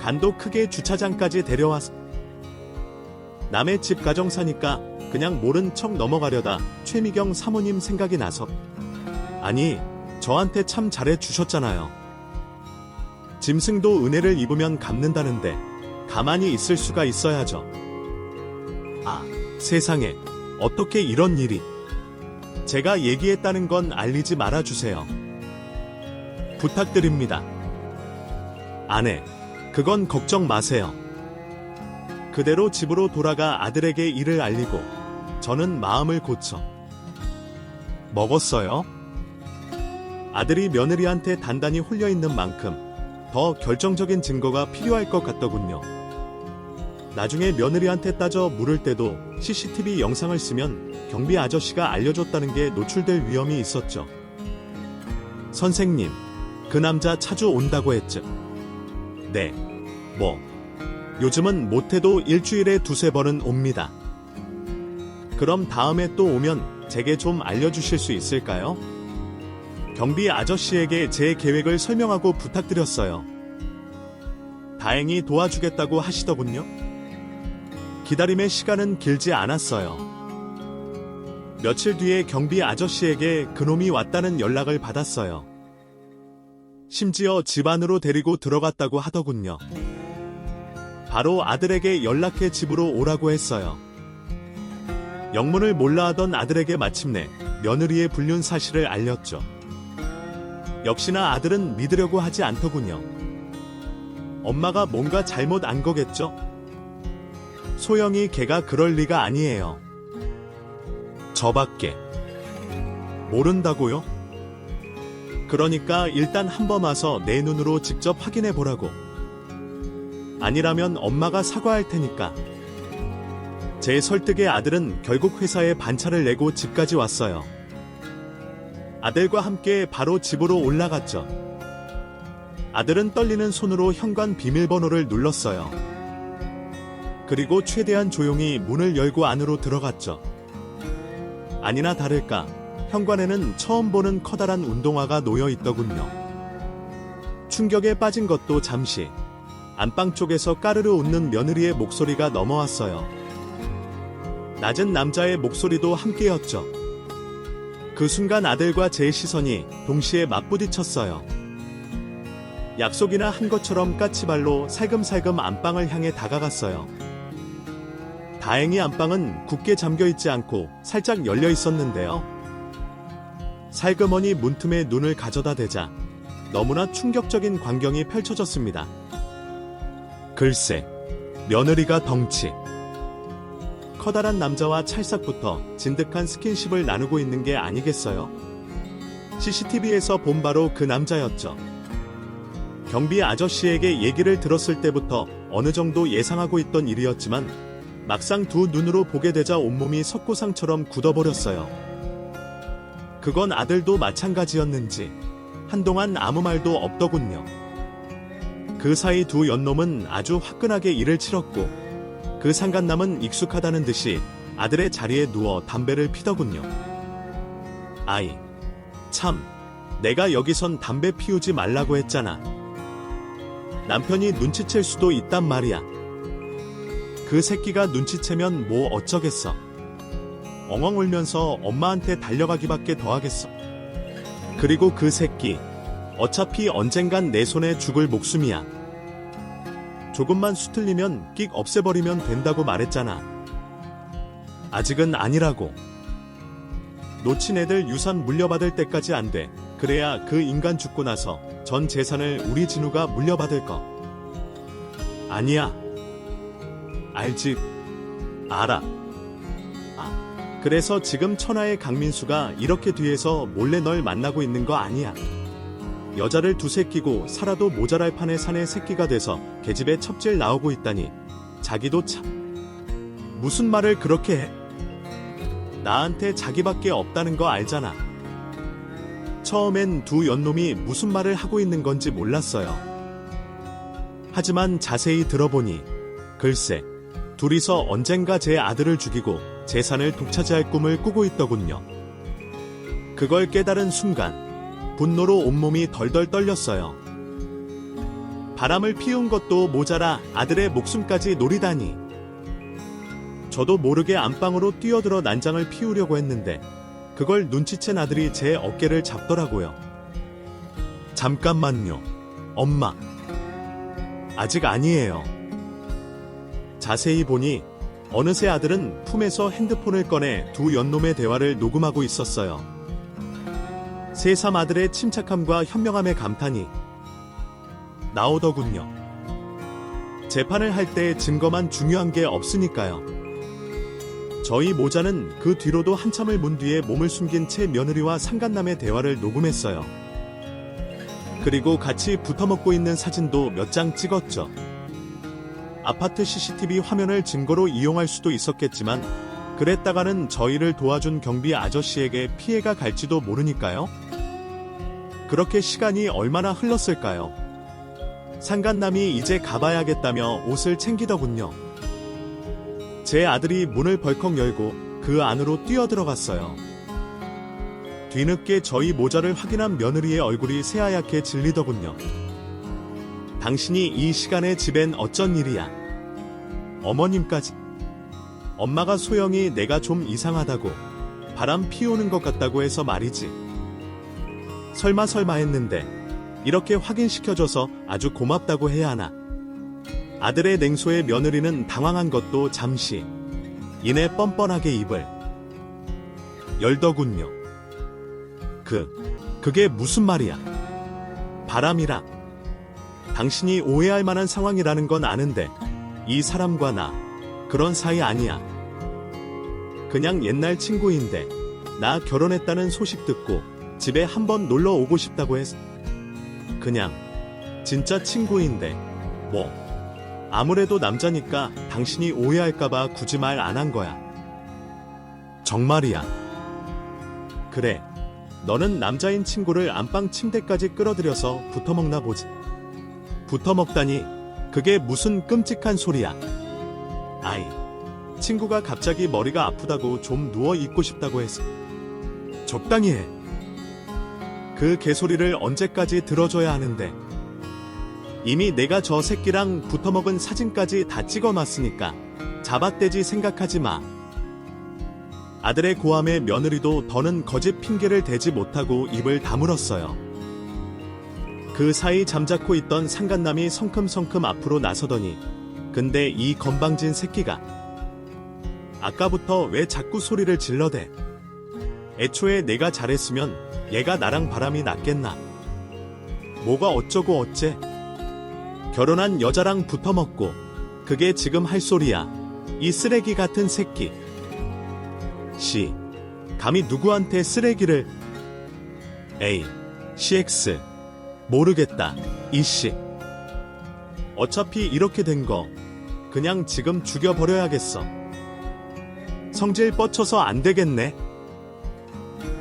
S1: 간도 크게 주차장까지 데려와서. 남의 집 가정 사니까 그냥 모른 척 넘어가려다 최미경 사모님 생각이 나서. 아니, 저한테 참 잘해주셨잖아요. 짐승도 은혜를 입으면 갚는다는데 가만히 있을 수가 있어야죠. 세상에, 어떻게 이런 일이. 제가 얘기했다는 건 알리지 말아주세요. 부탁드립니다. 아내, 그건 걱정 마세요. 그대로 집으로 돌아가 아들에게 일을 알리고 저는 마음을 고쳐 먹었어요. 아들이 며느리한테 단단히 홀려있는 만큼 더 결정적인 증거가 필요할 것 같더군요. 나중에 며느리한테 따져 물을 때도 CCTV 영상을 쓰면 경비 아저씨가 알려줬다는 게 노출될 위험이 있었죠. 선생님, 그 남자 자주 온다고 했죠. 네. 요즘은 못해도 일주일에 두세 번은 옵니다. 그럼 다음에 또 오면 제게 좀 알려주실 수 있을까요? 경비 아저씨에게 제 계획을 설명하고 부탁드렸어요. 다행히 도와주겠다고 하시더군요. 기다림의 시간은 길지 않았어요. 며칠 뒤에 경비 아저씨에게 그놈이 왔다는 연락을 받았어요. 심지어 집 안으로 데리고 들어갔다고 하더군요. 바로 아들에게 연락해 집으로 오라고 했어요. 영문을 몰라 하던 아들에게 마침내 며느리의 불륜 사실을 알렸죠. 역시나 아들은 믿으려고 하지 않더군요. 엄마가 뭔가 잘못 안 거겠죠? 소영이 걔가 그럴 리가 아니에요. 저밖에 모른다고요? 그러니까 일단 한번 와서 내 눈으로 직접 확인해 보라고. 아니라면 엄마가 사과할 테니까. 제 설득에 아들은 결국 회사에 반차를 내고 집까지 왔어요. 아들과 함께 바로 집으로 올라갔죠. 아들은 떨리는 손으로 현관 비밀번호를 눌렀어요. 그리고 최대한 조용히 문을 열고 안으로 들어갔죠. 아니나 다를까 현관에는 처음 보는 커다란 운동화가 놓여 있더군요. 충격에 빠진 것도 잠시. 안방 쪽에서 까르르 웃는 며느리의 목소리가 넘어왔어요. 낮은 남자의 목소리도 함께였죠. 그 순간 아들과 제 시선이 동시에 맞부딪혔어요. 약속이나 한 것처럼 까치발로 살금살금 안방을 향해 다가갔어요. 다행히 안방은 굳게 잠겨있지 않고 살짝 열려 있었는데요. 살그머니 문틈에 눈을 가져다 대자 너무나 충격적인 광경이 펼쳐졌습니다. 글쎄, 며느리가 덩치. 커다란 남자와 찰싹부터 진득한 스킨십을 나누고 있는 게 아니겠어요? CCTV에서 본 바로 그 남자였죠. 경비 아저씨에게 얘기를 들었을 때부터 어느 정도 예상하고 있던 일이었지만 막상 두 눈으로 보게 되자 온몸이 석고상처럼 굳어버렸어요. 그건 아들도 마찬가지였는지 한동안 아무 말도 없더군요. 그 사이 두 연놈은 아주 화끈하게 일을 치렀고 그 상간남은 익숙하다는 듯이 아들의 자리에 누워 담배를 피더군요. 아이, 참, 내가 여기선 담배 피우지 말라고 했잖아. 남편이 눈치챌 수도 있단 말이야. 그 새끼가 눈치채면 뭐 어쩌겠어. 엉엉 울면서 엄마한테 달려가기밖에 더 하겠어. 그리고 그 새끼, 어차피 언젠간 내 손에 죽을 목숨이야. 조금만 수틀리면 끽 없애버리면 된다고 말했잖아. 아직은 아니라고. 놓친 애들 유산 물려받을 때까지 안 돼. 그래야 그 인간 죽고 나서 전 재산을 우리 진우가 물려받을 거. 아니야. 알지? 알아. 그래서 지금 천하의 강민수가 이렇게 뒤에서 몰래 널 만나고 있는 거 아니야. 여자를 두세 끼고 살아도 모자랄 판에 사내 새끼가 돼서 계집애 첩질 나오고 있다니. 자기도 참. 무슨 말을 그렇게 해? 나한테 자기밖에 없다는 거 알잖아. 처음엔 두 연놈이 무슨 말을 하고 있는 건지 몰랐어요. 하지만 자세히 들어보니 글쎄, 둘이서 언젠가 제 아들을 죽이고 재산을 독차지할 꿈을 꾸고 있더군요. 그걸 깨달은 순간 분노로 온몸이 덜덜 떨렸어요. 바람을 피운 것도 모자라 아들의 목숨까지 노리다니. 저도 모르게 안방으로 뛰어들어 난장을 피우려고 했는데 그걸 눈치챈 아들이 제 어깨를 잡더라고요. 잠깐만요, 엄마. 아직 아니에요. 자세히 보니 어느새 아들은 품에서 핸드폰을 꺼내 두 연놈의 대화를 녹음하고 있었어요. 새삼 아들의 침착함과 현명함에 감탄이 나오더군요. 재판을 할 때 증거만 중요한 게 없으니까요. 저희 모자는 그 뒤로도 한참을 문 뒤에 몸을 숨긴 채 며느리와 상간남의 대화를 녹음했어요. 그리고 같이 붙어먹고 있는 사진도 몇 장 찍었죠. 아파트 CCTV 화면을 증거로 이용할 수도 있었겠지만 그랬다가는 저희를 도와준 경비 아저씨에게 피해가 갈지도 모르니까요. 그렇게 시간이 얼마나 흘렀을까요? 상간남이 이제 가봐야겠다며 옷을 챙기더군요. 제 아들이 문을 벌컥 열고 그 안으로 뛰어들어갔어요. 뒤늦게 저희 모자를 확인한 며느리의 얼굴이 새하얗게 질리더군요. 당신이 이 시간에 집엔 어쩐 일이야? 어머님까지. 엄마가 소영이 내가 좀 이상하다고, 바람 피우는 것 같다고 해서 말이지. 설마 했는데 이렇게 확인시켜줘서 아주 고맙다고 해야 하나. 아들의 냉소에 며느리는 당황한 것도 잠시, 이내 뻔뻔하게 입을 열더군요. 그게 무슨 말이야? 바람이라. 당신이 오해할 만한 상황이라는 건 아는데 이 사람과 나 그런 사이 아니야. 그냥 옛날 친구인데 나 결혼했다는 소식 듣고 집에 한번 놀러 오고 싶다고 했어. 그냥 진짜 친구인데 뭐 아무래도 남자니까 당신이 오해할까봐 굳이 말 안 한 거야. 정말이야. 그래, 너는 남자인 친구를 안방 침대까지 끌어들여서 붙어먹나 보지. 붙어먹다니 그게 무슨 끔찍한 소리야. 아이, 친구가 갑자기 머리가 아프다고 좀 누워 있고 싶다고 해서. 적당히 해. 그 개소리를 언제까지 들어줘야 하는데. 이미 내가 저 새끼랑 붙어먹은 사진까지 다 찍어놨으니까 잡아떼지 생각하지 마. 아들의 고함에 며느리도 더는 거짓 핑계를 대지 못하고 입을 다물었어요. 그 사이 잠자코 있던 상간남이 성큼성큼 앞으로 나서더니 근데 이 건방진 새끼가 아까부터 왜 자꾸 소리를 질러대? 애초에 내가 잘했으면 얘가 나랑 바람이 났겠나? 뭐가 어쩌고 어째? 결혼한 여자랑 붙어먹고 그게 지금 할 소리야. 이 쓰레기 같은 새끼. 감히 누구한테 쓰레기를. 에이, CX. 모르겠다. 이씨. 어차피 이렇게 된 거 그냥 지금 죽여버려야겠어. 성질 뻗쳐서 안 되겠네.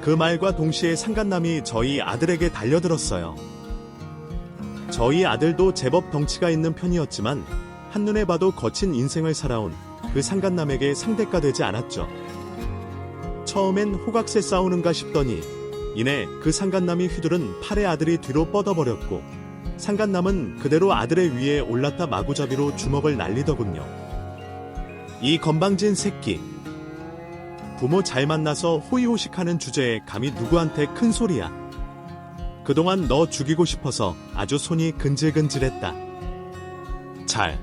S1: 그 말과 동시에 상간남이 저희 아들에게 달려들었어요. 저희 아들도 제법 덩치가 있는 편이었지만 한눈에 봐도 거친 인생을 살아온 그 상간남에게 상대가 되지 않았죠. 처음엔 호각새 싸우는가 싶더니 이내 그 상간남이 휘두른 팔의 아들이 뒤로 뻗어버렸고 상간남은 그대로 아들의 위에 올랐다 마구잡이로 주먹을 날리더군요. 이 건방진 새끼. 부모 잘 만나서 호의호식하는 주제에 감히 누구한테 큰 소리야. 그동안 너 죽이고 싶어서 아주 손이 근질근질했다. 잘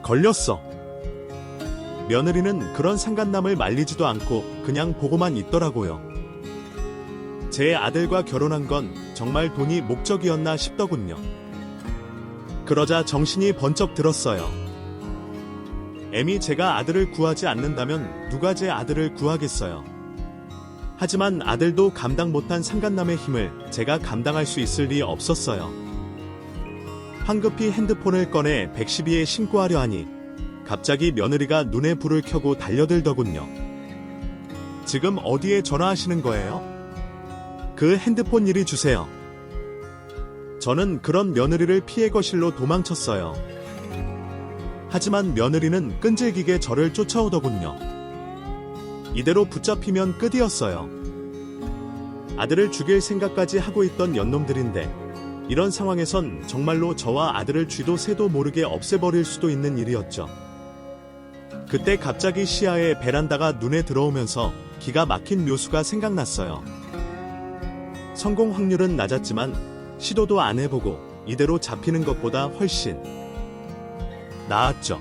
S1: 걸렸어. 며느리는 그런 상간남을 말리지도 않고 그냥 보고만 있더라고요. 제 아들과 결혼한 건 정말 돈이 목적이었나 싶더군요. 그러자 정신이 번쩍 들었어요. 애미 제가 아들을 구하지 않는다면 누가 제 아들을 구하겠어요. 하지만 아들도 감당 못한 상간남의 힘을 제가 감당할 수 있을 리 없었어요. 황급히 핸드폰을 꺼내 112에 신고하려 하니 갑자기 며느리가 눈에 불을 켜고 달려들더군요. 지금 어디에 전화하시는 거예요? 그 핸드폰 이리 주세요. 저는 그런 며느리를 피해 거실로 도망쳤어요. 하지만 며느리는 끈질기게 저를 쫓아오더군요. 이대로 붙잡히면 끝이었어요. 아들을 죽일 생각까지 하고 있던 연놈들인데 이런 상황에선 정말로 저와 아들을 쥐도 새도 모르게 없애버릴 수도 있는 일이었죠. 그때 갑자기 시야에 베란다가 눈에 들어오면서 기가 막힌 묘수가 생각났어요. 성공 확률은 낮았지만 시도도 안 해보고 이대로 잡히는 것보다 훨씬 나았죠.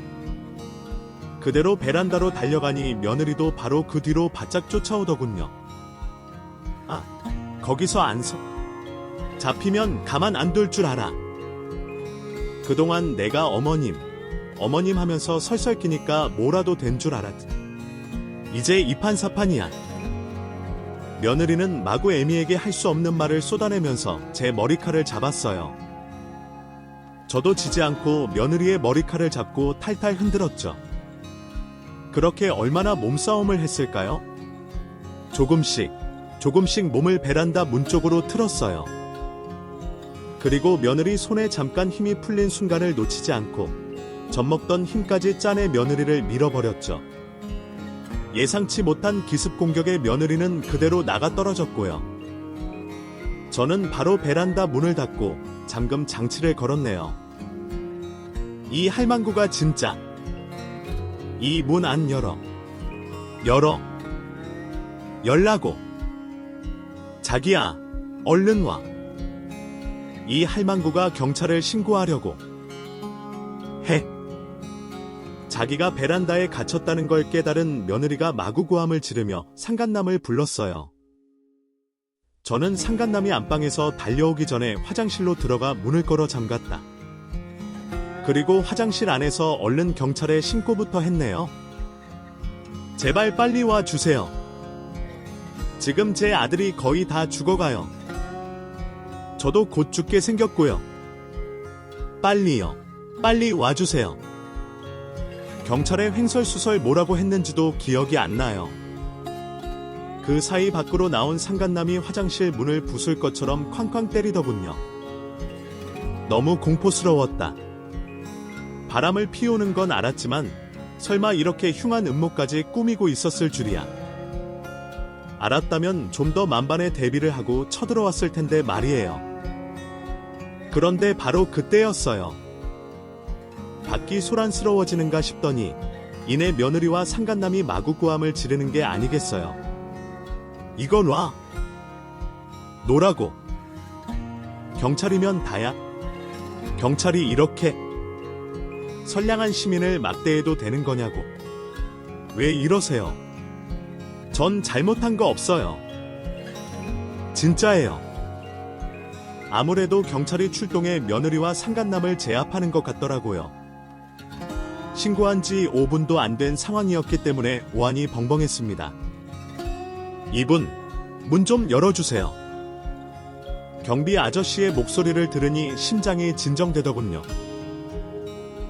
S1: 그대로 베란다로 달려가니 며느리도 바로 그 뒤로 바짝 쫓아오더군요. 아, 거기서 안 서. 잡히면 가만 안 둘 줄 알아. 그동안 내가 어머님 하면서 설설 끼니까 뭐라도 된 줄 알았지. 이제 이판사판이야. 며느리는 마구 애미에게 할 수 없는 말을 쏟아내면서 제 머리칼을 잡았어요. 저도 지지 않고 며느리의 머리칼을 잡고 탈탈 흔들었죠. 그렇게 얼마나 몸싸움을 했을까요? 조금씩 몸을 베란다 문 쪽으로 틀었어요. 그리고 며느리 손에 잠깐 힘이 풀린 순간을 놓치지 않고 젖먹던 힘까지 짜내 며느리를 밀어버렸죠. 예상치 못한 기습 공격에 며느리는 그대로 나가 떨어졌고요. 저는 바로 베란다 문을 닫고 잠금 장치를 걸었네요. 이 할망구가 진짜 이 문 안 열어. 열라고. 자기야, 얼른 와. 이 할망구가 경찰을 신고하려고 해. 자기가 베란다에 갇혔다는 걸 깨달은 며느리가 마구고함을 지르며 상간남을 불렀어요. 저는 상간남이 안방에서 달려오기 전에 화장실로 들어가 문을 걸어 잠갔다. 그리고 화장실 안에서 얼른 경찰에 신고부터 했네요. 제발 빨리 와 주세요. 지금 제 아들이 거의 다 죽어가요. 저도 곧 죽게 생겼고요. 빨리요. 빨리 와주세요. 경찰에 횡설수설 뭐라고 했는지도 기억이 안 나요. 그 사이 밖으로 나온 상간남이 화장실 문을 부술 것처럼 쾅쾅 때리더군요. 너무 공포스러웠다. 바람을 피우는 건 알았지만 설마 이렇게 흉한 음모까지 꾸미고 있었을 줄이야. 알았다면 좀 더 만반의 대비를 하고 쳐들어왔을 텐데 말이에요. 그런데 바로 그때였어요. 밖이 소란스러워지는가 싶더니 이내 며느리와 상간남이 마구고함을 지르는 게 아니겠어요. 이건 와. 노라고. 경찰이면 다야. 경찰이 이렇게 선량한 시민을 막대해도 되는 거냐고. 왜 이러세요? 전 잘못한 거 없어요. 진짜예요. 아무래도 경찰이 출동해 며느리와 상간남을 제압하는 것 같더라고요. 신고한 지 5분도 안 된 상황이었기 때문에 오한이 벙벙했습니다. 이분, 문 좀 열어주세요. 경비 아저씨의 목소리를 들으니 심장이 진정되더군요.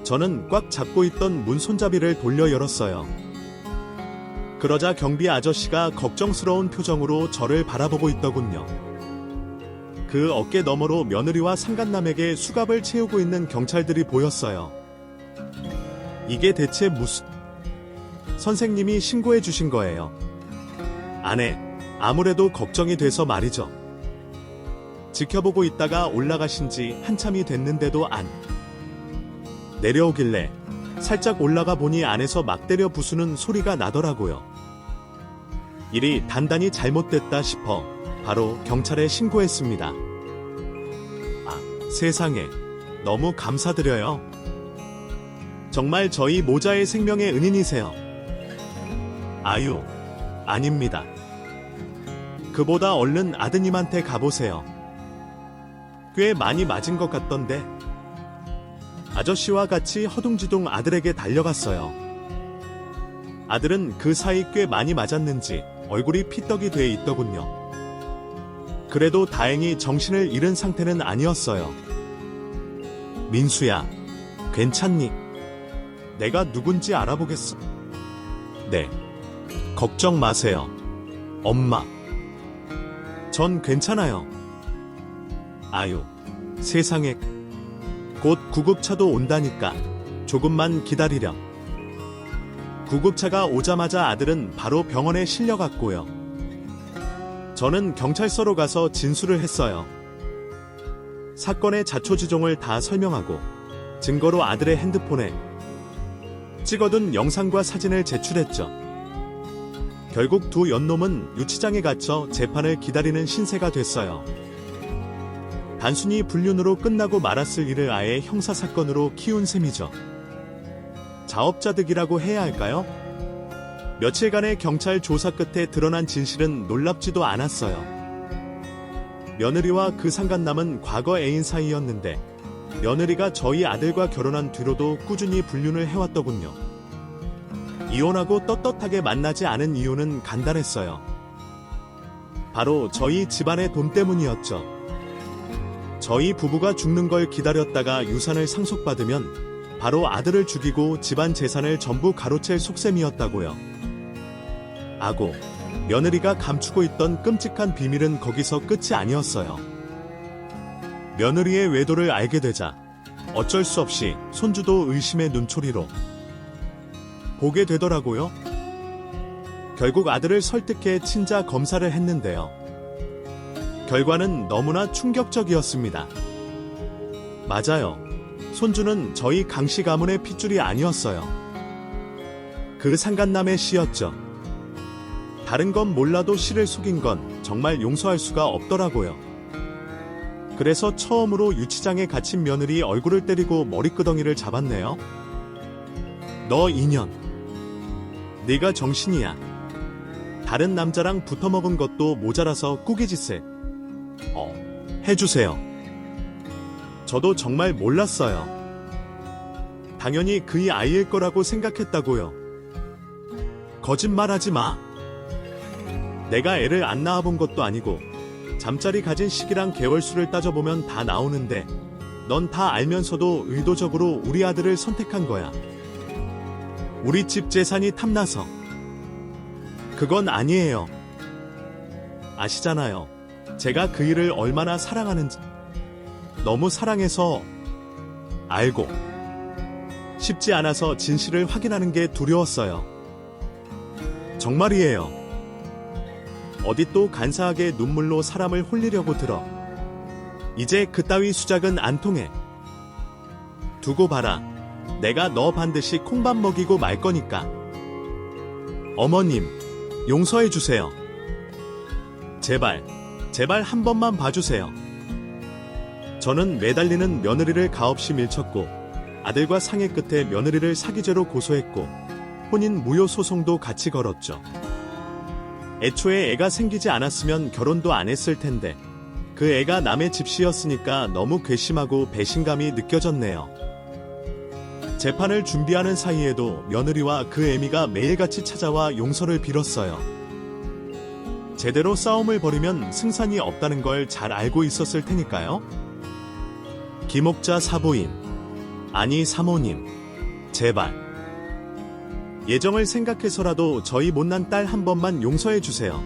S1: 저는 꽉 잡고 있던 문 손잡이를 돌려 열었어요. 그러자 경비 아저씨가 걱정스러운 표정으로 저를 바라보고 있더군요. 그 어깨 너머로 며느리와 상간남에게 수갑을 채우고 있는 경찰들이 보였어요. 이게 대체 무슨... 선생님이 신고해 주신 거예요. 아내, 아무래도 걱정이 돼서 말이죠. 지켜보고 있다가 올라가신 지 한참이 됐는데도 안 내려오길래 살짝 올라가 보니 안에서 막 때려 부수는 소리가 나더라고요. 일이 단단히 잘못됐다 싶어 바로 경찰에 신고했습니다. 아, 세상에. 너무 감사드려요. 정말 저희 모자의 생명의 은인이세요. 아유, 아닙니다. 그보다 얼른 아드님한테 가보세요. 꽤 많이 맞은 것 같던데. 아저씨와 같이 허둥지둥 아들에게 달려갔어요. 아들은 그 사이 꽤 많이 맞았는지 얼굴이 피떡이 돼 있더군요. 그래도 다행히 정신을 잃은 상태는 아니었어요. 민수야, 괜찮니? 내가 누군지 알아보겠어. 네, 걱정 마세요. 엄마. 전 괜찮아요. 아유, 세상에. 곧 구급차도 온다니까 조금만 기다리렴. 구급차가 오자마자 아들은 바로 병원에 실려갔고요. 저는 경찰서로 가서 진술을 했어요. 사건의 자초지종을 다 설명하고 증거로 아들의 핸드폰에 찍어둔 영상과 사진을 제출했죠. 결국 두 연놈은 유치장에 갇혀 재판을 기다리는 신세가 됐어요. 단순히 불륜으로 끝나고 말았을 일을 아예 형사사건으로 키운 셈이죠. 자업자득이라고 해야 할까요? 며칠간의 경찰 조사 끝에 드러난 진실은 놀랍지도 않았어요. 며느리와 그 상간남은 과거 애인 사이였는데 며느리가 저희 아들과 결혼한 뒤로도 꾸준히 불륜을 해왔더군요. 이혼하고 떳떳하게 만나지 않은 이유는 간단했어요. 바로 저희 집안의 돈 때문이었죠. 저희 부부가 죽는 걸 기다렸다가 유산을 상속받으면 바로 아들을 죽이고 집안 재산을 전부 가로챌 속셈이었다고요. 아고, 며느리가 감추고 있던 끔찍한 비밀은 거기서 끝이 아니었어요. 며느리의 외도를 알게 되자 어쩔 수 없이 손주도 의심의 눈초리로 보게 되더라고요. 결국 아들을 설득해 친자 검사를 했는데요. 결과는 너무나 충격적이었습니다. 맞아요. 손주는 저희 강씨 가문의 핏줄이 아니었어요. 그 상간남의 씨였죠. 다른 건 몰라도 씨를 속인 건 정말 용서할 수가 없더라고요. 그래서 처음으로 유치장에 갇힌 며느리 얼굴을 때리고 머리끄덩이를 잡았네요. 너 인연. 네가 정신이야. 다른 남자랑 붙어먹은 것도 모자라서 꾸기짓을 해주세요. 저도 정말 몰랐어요. 당연히 그의 아이일 거라고 생각했다고요. 거짓말하지 마. 내가 애를 안 낳아본 것도 아니고 잠자리 가진 시기랑 개월수를 따져보면 다 나오는데 넌 다 알면서도 의도적으로 우리 아들을 선택한 거야. 우리 집 재산이 탐나서. 그건 아니에요. 아시잖아요. 제가 그 일을 얼마나 사랑하는지. 너무 사랑해서. 알고. 쉽지 않아서 진실을 확인하는 게 두려웠어요. 정말이에요. 어디 또 간사하게 눈물로 사람을 홀리려고 들어. 이제 그따위 수작은 안 통해. 두고 봐라. 내가 너 반드시 콩밥 먹이고 말 거니까. 어머님, 용서해주세요. 제발, 제발 한 번만 봐주세요. 저는 매달리는 며느리를 가없이 밀쳤고 아들과 상의 끝에 며느리를 사기죄로 고소했고 혼인 무효 소송도 같이 걸었죠. 애초에 애가 생기지 않았으면 결혼도 안 했을 텐데 그 애가 남의 집시였으니까 너무 괘씸하고 배신감이 느껴졌네요. 재판을 준비하는 사이에도 며느리와 그 애미가 매일같이 찾아와 용서를 빌었어요. 제대로 싸움을 벌이면 승산이 없다는 걸 잘 알고 있었을 테니까요. 김옥자 사부인, 아니 사모님, 제발. 예정을 생각해서라도 저희 못난 딸 한 번만 용서해 주세요.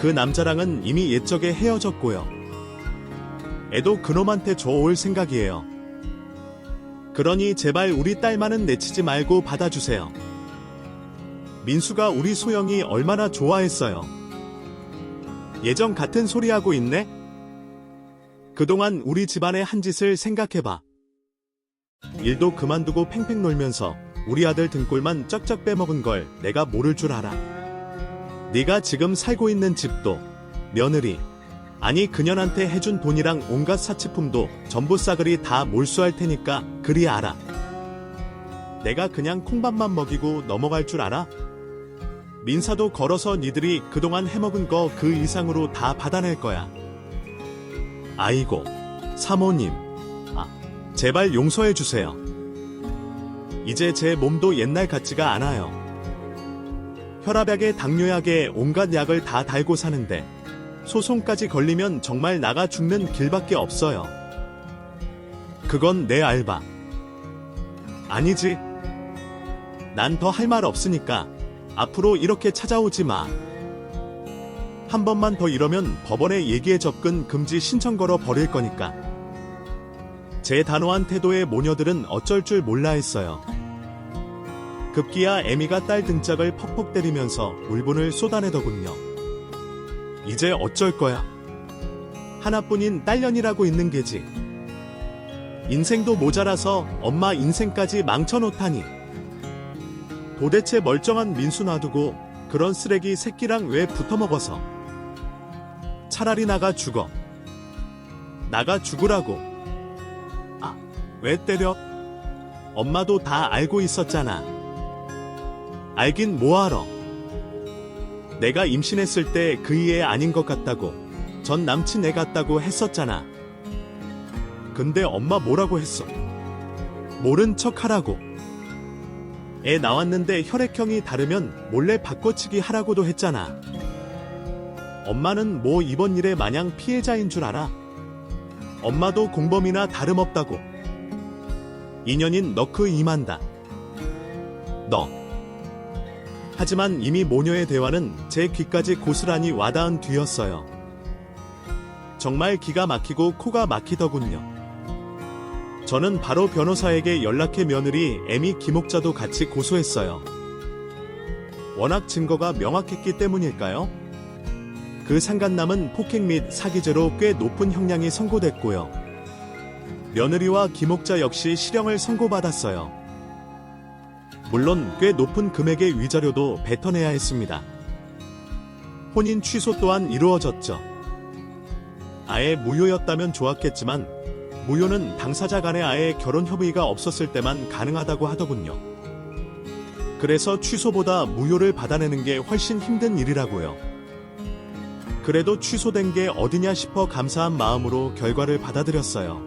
S1: 그 남자랑은 이미 옛적에 헤어졌고요. 애도 그놈한테 줘올 생각이에요. 그러니 제발 우리 딸만은 내치지 말고 받아주세요. 민수가 우리 소영이 얼마나 좋아했어요. 예전 같은 소리 하고 있네? 그동안 우리 집안의 한 짓을 생각해봐. 일도 그만두고 팽팽 놀면서 우리 아들 등골만 쩍쩍 빼먹은 걸 내가 모를 줄 알아. 네가 지금 살고 있는 집도, 며느리, 아니 그년한테 해준 돈이랑 온갖 사치품도 전부 싸그리 다 몰수할 테니까 그리 알아. 내가 그냥 콩밥만 먹이고 넘어갈 줄 알아? 민사도 걸어서 니들이 그동안 해먹은 거 그 이상으로 다 받아낼 거야. 아이고, 사모님, 제발 용서해주세요. 이제 제 몸도 옛날 같지가 않아요. 혈압약에 당뇨약에 온갖 약을 다 달고 사는데 소송까지 걸리면 정말 나가 죽는 길밖에 없어요. 그건 내 알바. 아니지. 난 더 할 말 없으니까 앞으로 이렇게 찾아오지 마. 한 번만 더 이러면 법원에 얘기에 접근 금지 신청 걸어 버릴 거니까. 제 단호한 태도에 모녀들은 어쩔 줄 몰라 했어요. 급기야 애미가 딸 등짝을 퍽퍽 때리면서 울분을 쏟아내더군요. 이제 어쩔 거야? 하나뿐인 딸년이라고 있는 게지. 인생도 모자라서 엄마 인생까지 망쳐놓다니. 도대체 멀쩡한 민수 놔두고 그런 쓰레기 새끼랑 왜 붙어먹어서. 차라리 나가 죽어. 나가 죽으라고. 왜 때려? 엄마도 다 알고 있었잖아. 알긴 뭐하러. 내가 임신했을 때 그이 애 아닌 것 같다고, 전 남친 애 같다고 했었잖아. 근데 엄마 뭐라고 했어? 모른 척 하라고. 애 나왔는데 혈액형이 다르면 몰래 바꿔치기 하라고도 했잖아. 엄마는 뭐 이번 일에 마냥 피해자인 줄 알아? 엄마도 공범이나 다름없다고. 인연인 너크 임한다. 너. 하지만 이미 모녀의 대화는 제 귀까지 고스란히 와닿은 뒤였어요. 정말 기가 막히고 코가 막히더군요. 저는 바로 변호사에게 연락해 며느리 애미 김옥자도 같이 고소했어요. 워낙 증거가 명확했기 때문일까요? 그 상간남은 폭행 및 사기죄로 꽤 높은 형량이 선고됐고요. 며느리와 김옥자 역시 실형을 선고받았어요. 물론 꽤 높은 금액의 위자료도 뱉어내야 했습니다. 혼인 취소 또한 이루어졌죠. 아예 무효였다면 좋았겠지만 무효는 당사자 간에 아예 결혼 협의가 없었을 때만 가능하다고 하더군요. 그래서 취소보다 무효를 받아내는 게 훨씬 힘든 일이라고요. 그래도 취소된 게 어디냐 싶어 감사한 마음으로 결과를 받아들였어요.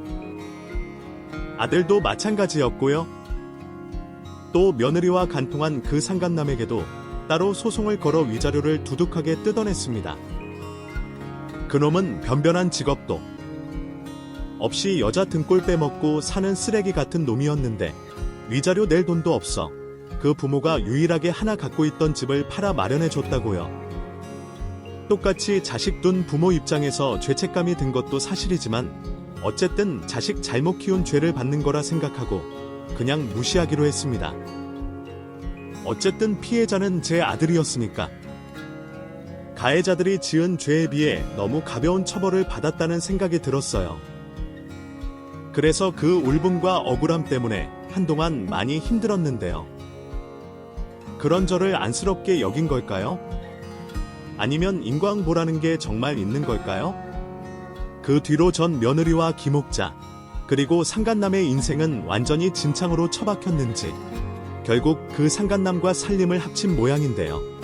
S1: 아들도 마찬가지였고요. 또 며느리와 간통한 그 상간남에게도 따로 소송을 걸어 위자료를 두둑하게 뜯어냈습니다. 그놈은 변변한 직업도 없이 여자 등골 빼먹고 사는 쓰레기 같은 놈이었는데 위자료 낼 돈도 없어 그 부모가 유일하게 하나 갖고 있던 집을 팔아 마련해줬다고요. 똑같이 자식 둔 부모 입장에서 죄책감이 든 것도 사실이지만 어쨌든 자식 잘못 키운 죄를 받는 거라 생각하고 그냥 무시하기로 했습니다. 어쨌든 피해자는 제 아들이었으니까. 가해자들이 지은 죄에 비해 너무 가벼운 처벌을 받았다는 생각이 들었어요. 그래서 그 울분과 억울함 때문에 한동안 많이 힘들었는데요. 그런 저를 안쓰럽게 여긴 걸까요? 아니면 인과응보라는 게 정말 있는 걸까요? 그 뒤로 전 며느리와 김옥자, 그리고 상간남의 인생은 완전히 진창으로 처박혔는지 결국 그 상간남과 살림을 합친 모양인데요.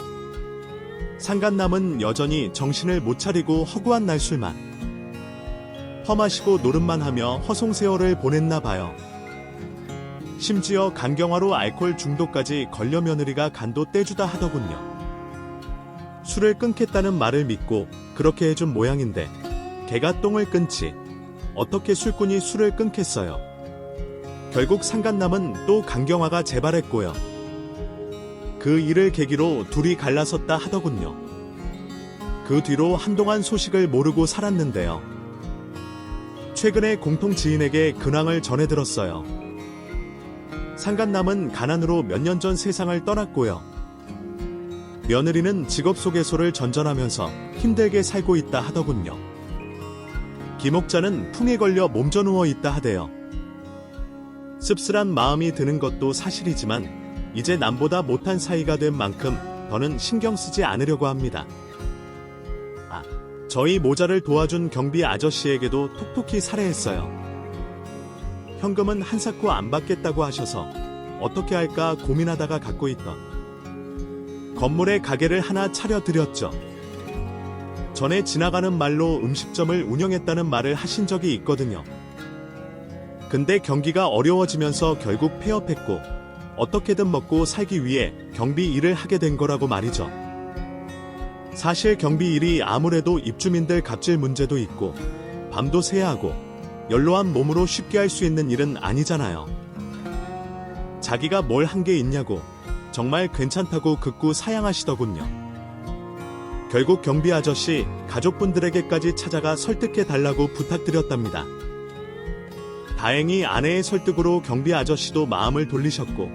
S1: 상간남은 여전히 정신을 못 차리고 허구한 날술만 퍼마시고 노름만 하며 허송세월을 보냈나 봐요. 심지어 간경화로 알코올 중독까지 걸려 며느리가 간도 떼주다 하더군요. 술을 끊겠다는 말을 믿고 그렇게 해준 모양인데 개가 똥을 끊지 어떻게 술꾼이 술을 끊겠어요. 결국 상간남은 또 간경화가 재발했고요. 그 일을 계기로 둘이 갈라섰다 하더군요. 그 뒤로 한동안 소식을 모르고 살았는데요. 최근에 공통 지인에게 근황을 전해들었어요. 상간남은 가난으로 몇 년 전 세상을 떠났고요. 며느리는 직업소개소를 전전하면서 힘들게 살고 있다 하더군요. 김옥자는 풍에 걸려 몸져 누워 있다 하대요. 씁쓸한 마음이 드는 것도 사실이지만 이제 남보다 못한 사이가 된 만큼 더는 신경 쓰지 않으려고 합니다. 저희 모자를 도와준 경비 아저씨에게도 톡톡히 살해했어요. 현금은 한 사코 안 받겠다고 하셔서 어떻게 할까 고민하다가 갖고 있던 건물에 가게를 하나 차려드렸죠. 전에 지나가는 말로 음식점을 운영했다는 말을 하신 적이 있거든요. 근데 경기가 어려워지면서 결국 폐업했고 어떻게든 먹고 살기 위해 경비 일을 하게 된 거라고 말이죠. 사실 경비 일이 아무래도 입주민들 갑질 문제도 있고 밤도 새야 하고 연로한 몸으로 쉽게 할 수 있는 일은 아니잖아요. 자기가 뭘 한 게 있냐고 정말 괜찮다고 극구 사양하시더군요. 결국 경비 아저씨 가족분들에게까지 찾아가 설득해 달라고 부탁드렸답니다. 다행히 아내의 설득으로 경비 아저씨도 마음을 돌리셨고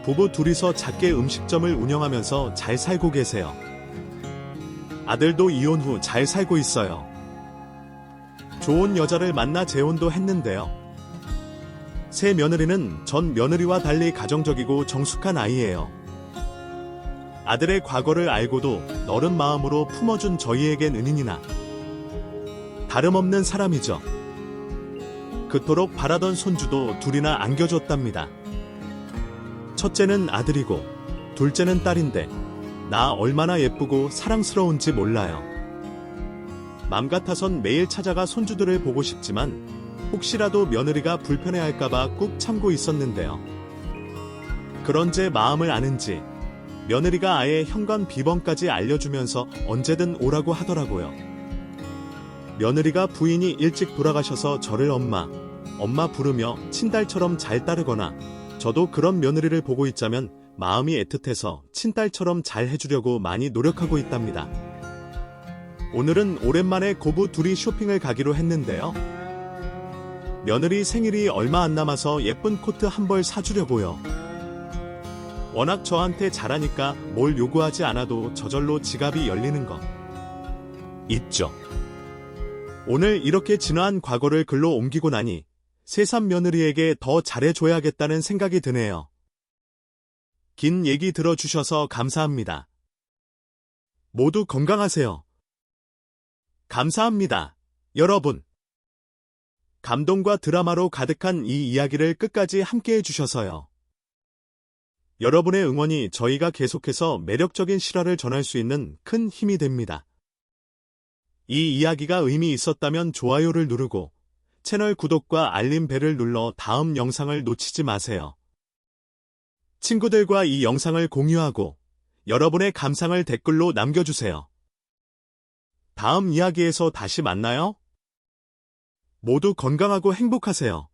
S1: 부부 둘이서 작게 음식점을 운영하면서 잘 살고 계세요. 아들도 이혼 후 잘 살고 있어요. 좋은 여자를 만나 재혼도 했는데요. 새 며느리는 전 며느리와 달리 가정적이고 정숙한 아이예요. 아들의 과거를 알고도 너른 마음으로 품어준 저희에겐 은인이나 다름없는 사람이죠. 그토록 바라던 손주도 둘이나 안겨줬답니다. 첫째는 아들이고 둘째는 딸인데 나 얼마나 예쁘고 사랑스러운지 몰라요. 맘 같아선 매일 찾아가 손주들을 보고 싶지만 혹시라도 며느리가 불편해할까봐 꾹 참고 있었는데요. 그런 제 마음을 아는지 며느리가 아예 현관 비번까지 알려주면서 언제든 오라고 하더라고요. 며느리가 부인이 일찍 돌아가셔서 저를 엄마 부르며 친딸처럼 잘 따르거나 저도 그런 며느리를 보고 있자면 마음이 애틋해서 친딸처럼 잘 해주려고 많이 노력하고 있답니다. 오늘은 오랜만에 고부 둘이 쇼핑을 가기로 했는데요. 며느리 생일이 얼마 안 남아서 예쁜 코트 한 벌 사주려고요. 워낙 저한테 잘하니까 뭘 요구하지 않아도 저절로 지갑이 열리는 거 있죠. 오늘 이렇게 진화한 과거를 글로 옮기고 나니 새삼 며느리에게 더 잘해줘야겠다는 생각이 드네요. 긴 얘기 들어주셔서 감사합니다. 모두 건강하세요. 감사합니다, 여러분. 감동과 드라마로 가득한 이 이야기를 끝까지 함께 해주셔서요. 여러분의 응원이 저희가 계속해서 매력적인 실화를 전할 수 있는 큰 힘이 됩니다. 이 이야기가 의미 있었다면 좋아요를 누르고 채널 구독과 알림 벨을 눌러 다음 영상을 놓치지 마세요. 친구들과 이 영상을 공유하고 여러분의 감상을 댓글로 남겨주세요. 다음 이야기에서 다시 만나요. 모두 건강하고 행복하세요.